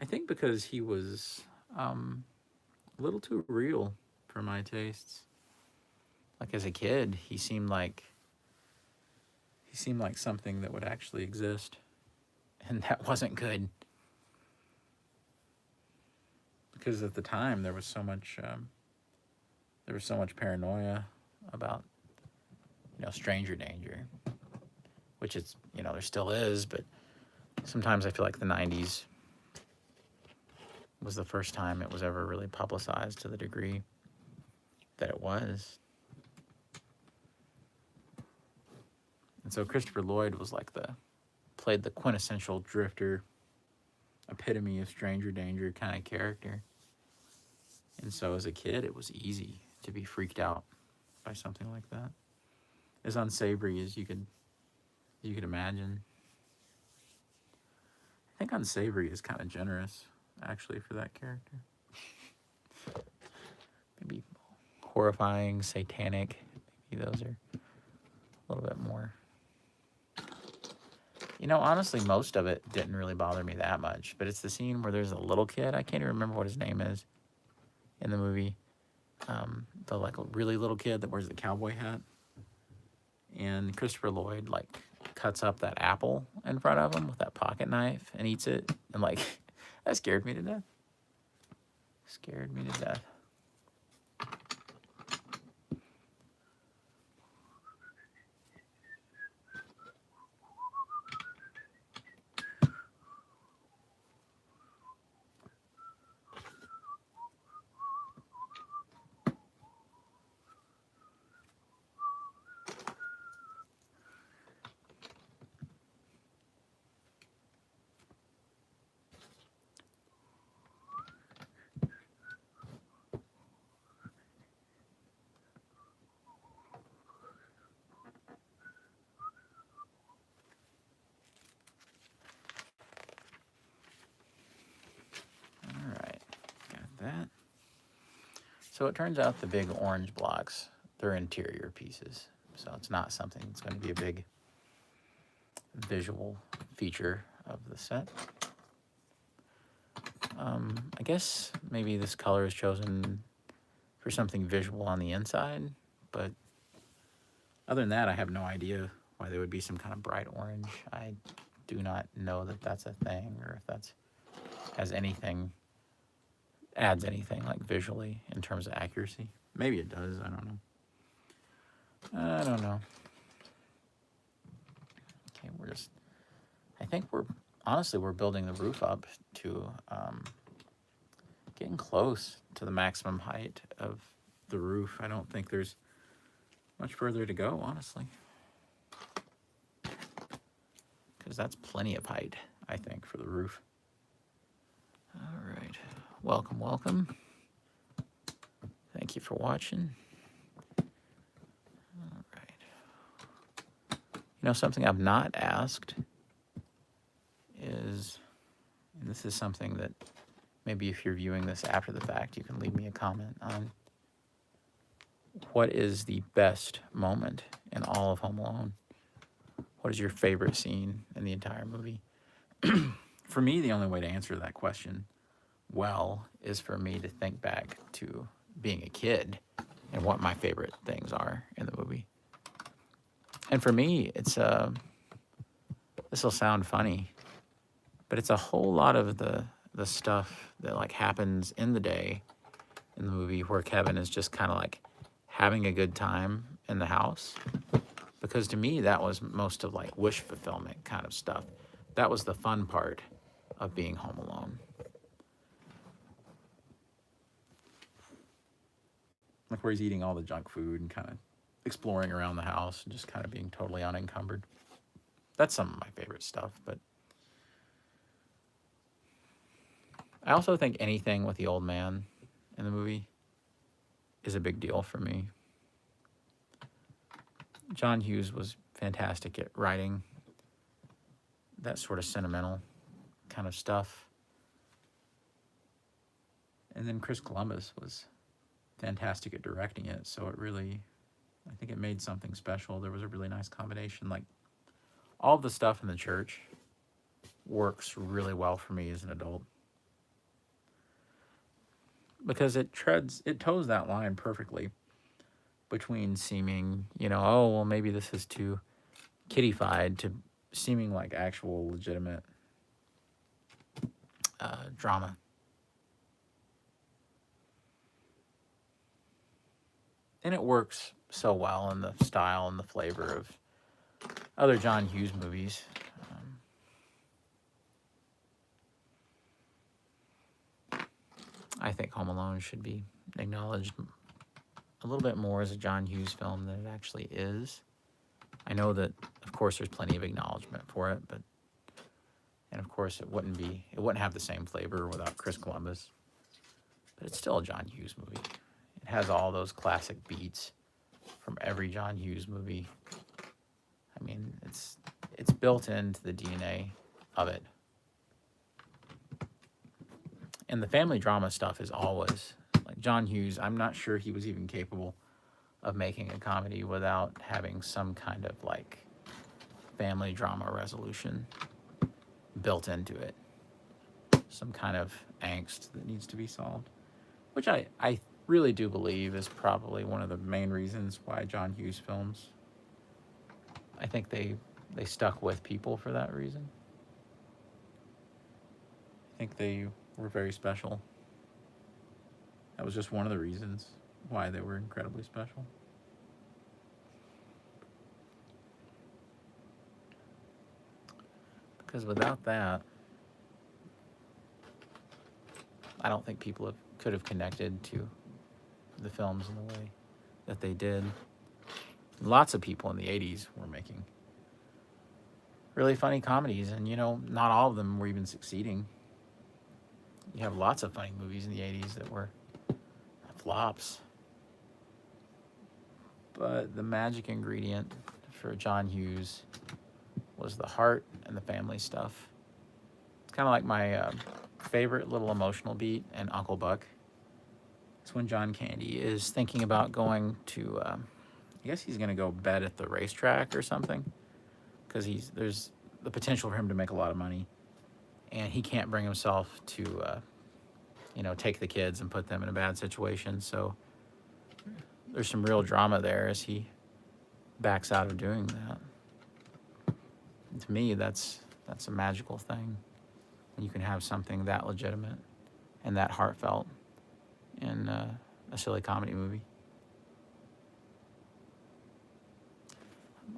I think because he was a little too real for my tastes. Like, as a kid, he seemed like something that would actually exist, and that wasn't good. Because at the time there was so much paranoia about stranger danger, which it's there still is, but sometimes I feel like the 90s was the first time it was ever really publicized to the degree that it was. And so Christopher Lloyd was played the quintessential drifter, epitome of stranger danger kind of character. And so as a kid, it was easy to be freaked out by something like that. As unsavory as you could imagine. I think unsavory is kind of generous, actually, for that character. Maybe horrifying, satanic. Maybe those are a little bit more. Honestly, most of it didn't really bother me that much. But it's the scene where there's a little kid. I can't even remember what his name is in the movie. The really little kid that wears the cowboy hat. And Christopher Lloyd cuts up that apple in front of him with that pocket knife and eats it. And that scared me to death. Scared me to death. That. So it turns out the big orange blocks, they're interior pieces. So it's not something that's going to be a big visual feature of the set. I guess maybe this color is chosen for something visual on the inside, but other than that, I have no idea why there would be some kind of bright orange. I do not know that that's a thing, or if that's adds anything visually in terms of accuracy. Maybe it does. I don't know. I don't know. Okay, I think honestly, we're building the roof up to getting close to the maximum height of the roof. I don't think there's much further to go, honestly. Because that's plenty of height, I think, for the roof. All right. Welcome, welcome. Thank you for watching. All right. You know, something I've not asked is, and this is something that maybe if you're viewing this after the fact, you can leave me a comment on. What is the best moment in all of Home Alone? What is your favorite scene in the entire movie? For me, the only way to answer that question well is for me to think back to being a kid and what my favorite things are in the movie. And for me, it's this will sound funny, but it's a whole lot of the stuff that like happens in the day in the movie where Kevin is just kind of like having a good time in the house. Because to me, that was most of like wish fulfillment kind of stuff. That was the fun part of being home alone. Like where he's eating all the junk food and kind of exploring around the house and just kind of being totally unencumbered. That's some of my favorite stuff, but I also think anything with the old man in the movie is a big deal for me. John Hughes was fantastic at writing that sort of sentimental kind of stuff. And then Chris Columbus was fantastic at directing it, so it really, I think it made something special. There was a really nice combination. Like, all the stuff in the church works really well for me as an adult. Because it toes that line perfectly between seeming, oh, well, maybe this is too kiddified, to seeming like actual legitimate drama. And it works so well in the style and the flavor of other John Hughes movies. I think Home Alone should be acknowledged a little bit more as a John Hughes film than it actually is. I know that, of course, there's plenty of acknowledgement for it, and of course it wouldn't have the same flavor without Chris Columbus. But it's still a John Hughes movie. It has all those classic beats from every John Hughes movie. I mean, it's built into the DNA of it. And the family drama stuff is always, like John Hughes, I'm not sure he was even capable of making a comedy without having some kind of like family drama resolution built into it. Some kind of angst that needs to be solved, which I really do believe is probably one of the main reasons why John Hughes films, I think they stuck with people for that reason. I think they were very special. That was just one of the reasons why they were incredibly special. Because without that, I don't think people could have connected to the films in the way that they did. Lots of people in the 80s were making really funny comedies, and not all of them were even succeeding. You have lots of funny movies in the 80s that were flops. But the magic ingredient for John Hughes was the heart and the family stuff. It's kind of like my favorite little emotional beat in Uncle Buck. It's when John Candy is thinking about going to, I guess he's going to go bet at the racetrack or something, because there's the potential for him to make a lot of money. And he can't bring himself to, take the kids and put them in a bad situation. So there's some real drama there as he backs out of doing that. And to me, that's a magical thing. When you can have something that legitimate and that heartfelt in a silly comedy movie.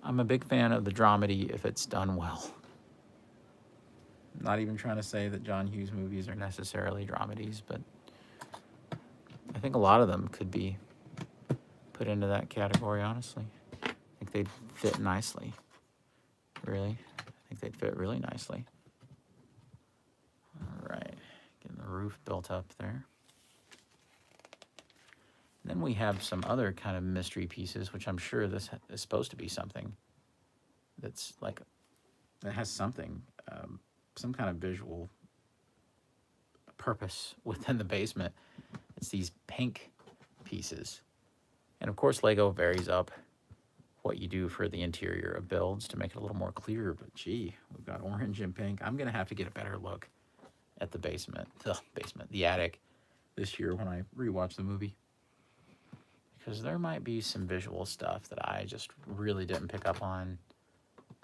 I'm a big fan of the dramedy if it's done well. I'm not even trying to say that John Hughes movies are necessarily dramedies, but I think a lot of them could be put into that category, honestly. I think they'd fit nicely. Really. I think they'd fit really nicely. All right. Getting the roof built up there. Then we have some other kind of mystery pieces, which I'm sure this is supposed to be something that's like, that has something, some kind of visual purpose within the basement. It's these pink pieces. And of course, Lego varies up what you do for the interior of builds to make it a little more clear, but gee, we've got orange and pink. I'm gonna have to get a better look at the the attic this year when I rewatch the movie. Because there might be some visual stuff that I just really didn't pick up on.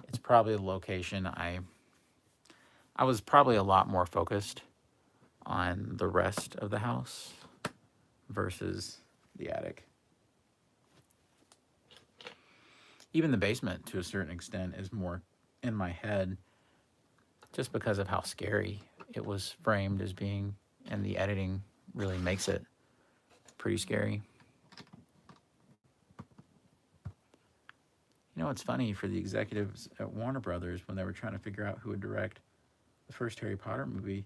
It's probably the location. I was probably a lot more focused on the rest of the house versus the attic. Even the basement, to a certain extent, is more in my head just because of how scary it was framed as being, and the editing really makes it pretty scary. You know, it's funny for the executives at Warner Brothers when they were trying to figure out who would direct the first Harry Potter movie.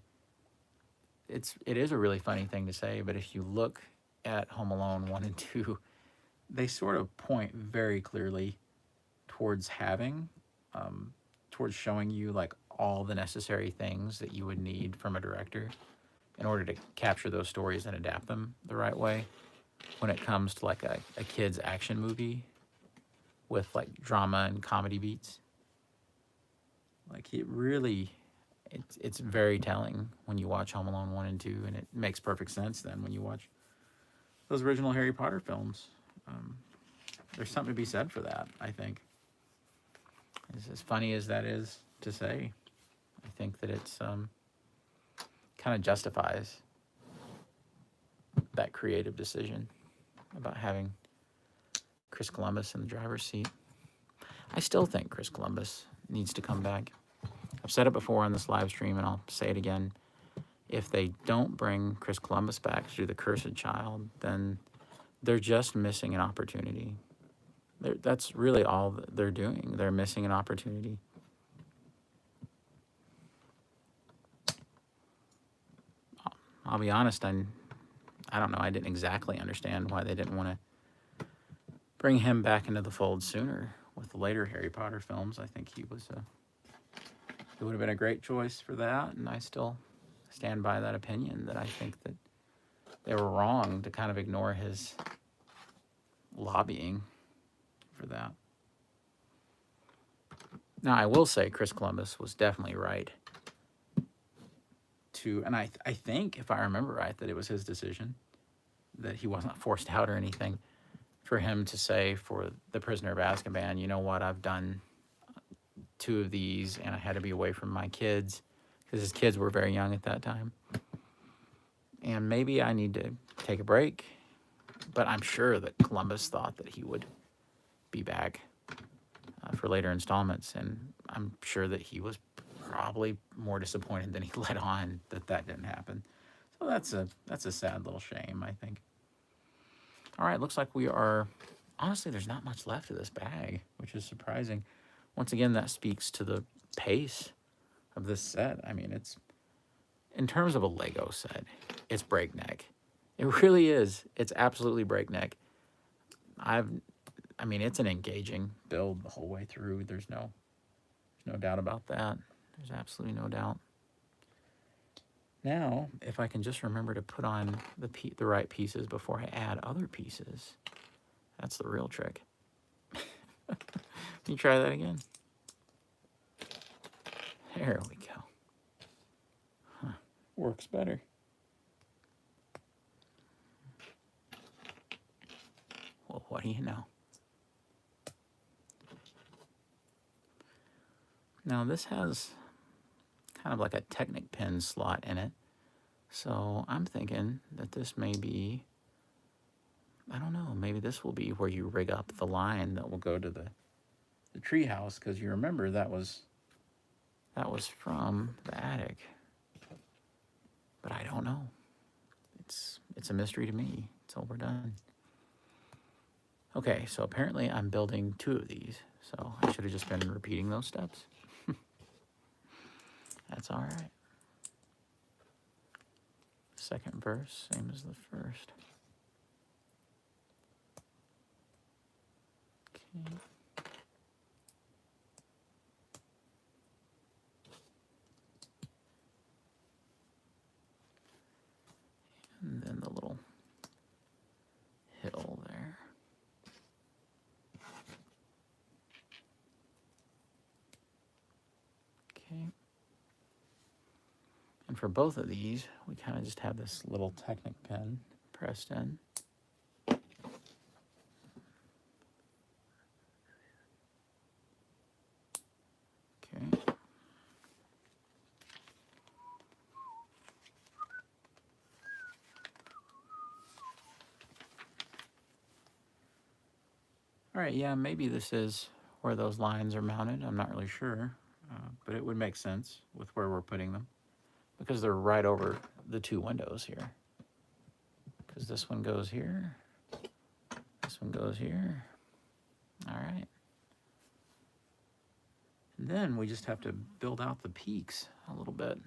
It is a really funny thing to say, but if you look at Home Alone 1 and 2, they sort of point very clearly towards towards showing you like all the necessary things that you would need from a director in order to capture those stories and adapt them the right way when it comes to like a kid's action movie with like drama and comedy beats. Like it really, it's very telling when you watch Home Alone 1 and 2, and it makes perfect sense then when you watch those original Harry Potter films. There's something to be said for that, I think. As funny as that is to say, I think that it's kind of justifies that creative decision about having Chris Columbus in the driver's seat. I still think Chris Columbus needs to come back. I've said it before on this live stream, and I'll say it again. If they don't bring Chris Columbus back to do The Cursed Child, then they're just missing an opportunity. That's really all that they're doing. They're missing an opportunity. I'll be honest, I don't know. I didn't exactly understand why they didn't want to bring him back into the fold sooner with the later Harry Potter films. I think he would have been a great choice for that, and I still stand by that opinion that I think that they were wrong to kind of ignore his lobbying for that. Now, I will say Chris Columbus was definitely right to, and I think, if I remember right, that it was his decision, that he wasn't forced out or anything, for him to say for The Prisoner of Azkaban, you know what, I've done 2 of these, and I had to be away from my kids, because his kids were very young at that time. And maybe I need to take a break, but I'm sure that Columbus thought that he would be back for later installments, and I'm sure that he was probably more disappointed than he let on that didn't happen. So that's a sad little shame, I think. All right, looks like we are, honestly, there's not much left of this bag, which is surprising. Once again, that speaks to the pace of this set. I mean, it's, in terms of a Lego set, it's breakneck. It really is. It's absolutely breakneck. I mean, it's an engaging build the whole way through. There's no doubt about that. There's absolutely no doubt. Now, if I can just remember to put on the right pieces before I add other pieces, that's the real trick. Can you try that again? There we go. Huh. Works better. Well, what do you know? Now this has kind of like a Technic pin slot in it. So I'm thinking that this may be, I don't know, maybe this will be where you rig up the line that will go to the the tree house, because you remember that was from the attic. But I don't know. It's a mystery to me until we're done. Okay, so apparently I'm building 2 of these, so I should have just been repeating those steps. That's all right. Second verse, same as the first. Okay. And then the little hill there. Okay. And for both of these, we kind of just have this little Technic pen pressed in. Okay. All right, yeah, maybe this is where those lines are mounted. I'm not really sure, but it would make sense with where we're putting them because they're right over the 2 windows here. Because this one goes here, this one goes here. All right. And then we just have to build out the peaks a little bit.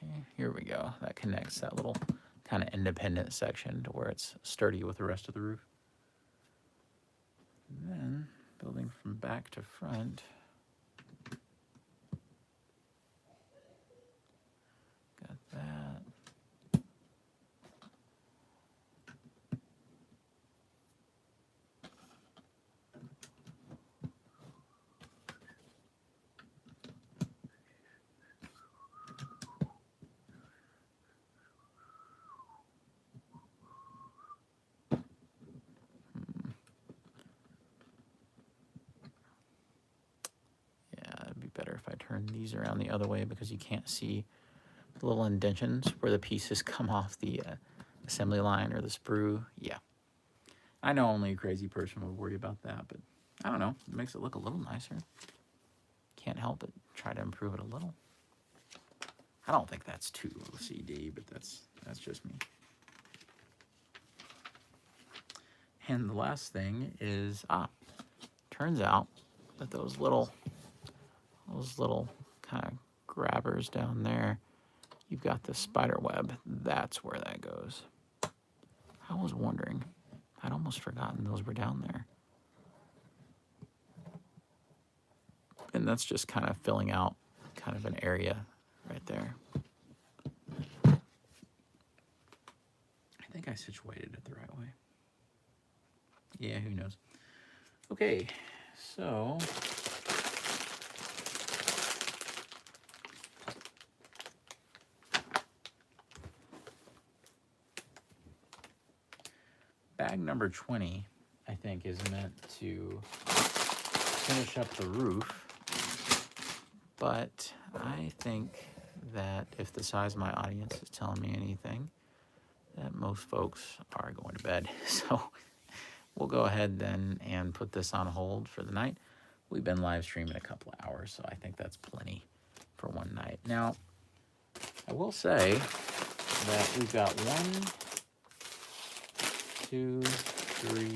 Okay, here we go. That connects that little kind of independent section to where it's sturdy with the rest of the roof. And then building from back to front. Got that. Better if I turn these around the other way because you can't see the little indentions where the pieces come off the assembly line or the sprue. Yeah, I know only a crazy person would worry about that, but I don't know. It makes it look a little nicer. Can't help it. Try to improve it a little. I don't think that's too OCD, but that's just me. And the last thing is, turns out that those little kind of grabbers down there, you've got the spider web. That's where that goes. I was wondering. I'd almost forgotten those were down there. And that's just kind of filling out kind of an area right there. I think I situated it the right way. Yeah, who knows? Okay, so bag number 20, I think, is meant to finish up the roof, but I think that if the size of my audience is telling me anything, that most folks are going to bed. So we'll go ahead then and put this on hold for the night. We've been live streaming a couple of hours, so I think that's plenty for one night. Now, I will say that we've got 1, 2, 3,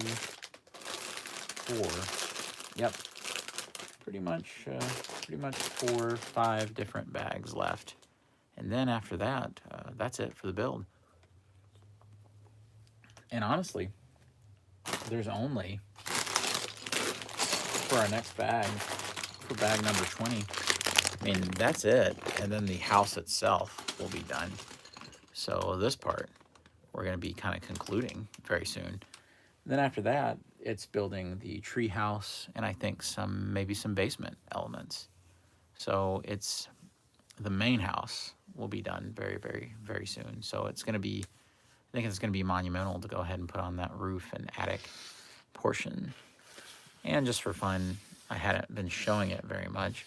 4. Yep, pretty much 4 or 5 different bags left, and then after that, that's it for the build. And honestly, there's only, for our next bag, for bag number 20, I mean, that's it. And then the house itself will be done. So this part, we're going to be kind of concluding very soon. Then after that, it's building the tree house and I think maybe some basement elements. So it's the main house will be done very, very, very soon. So it's going to be, I think it's going to be monumental to go ahead and put on that roof and attic portion. And just for fun, I hadn't been showing it very much,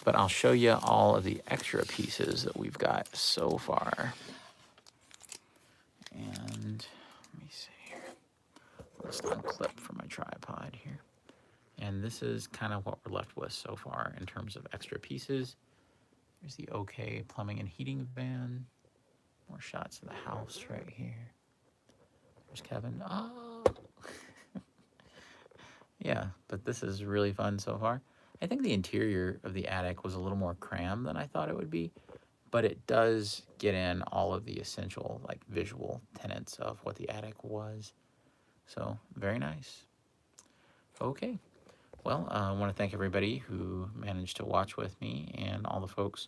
but I'll show you all of the extra pieces that we've got so far. And let me see here. Let's unclip from my tripod here. And this is kind of what we're left with so far in terms of extra pieces. There's the OK plumbing and heating van. More shots of the house right here. There's Kevin. Oh, yeah, but this is really fun so far. I think the interior of the attic was a little more crammed than I thought it would be, but it does get in all of the essential, like, visual tenets of what the attic was. So, very nice. Okay. Well, I want to thank everybody who managed to watch with me and all the folks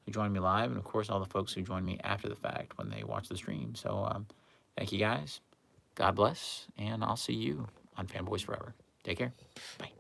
who joined me live, and of course all the folks who joined me after the fact when they watch the stream. So thank you guys. God bless, and I'll see you on Fanboys Forever. Take care. Bye.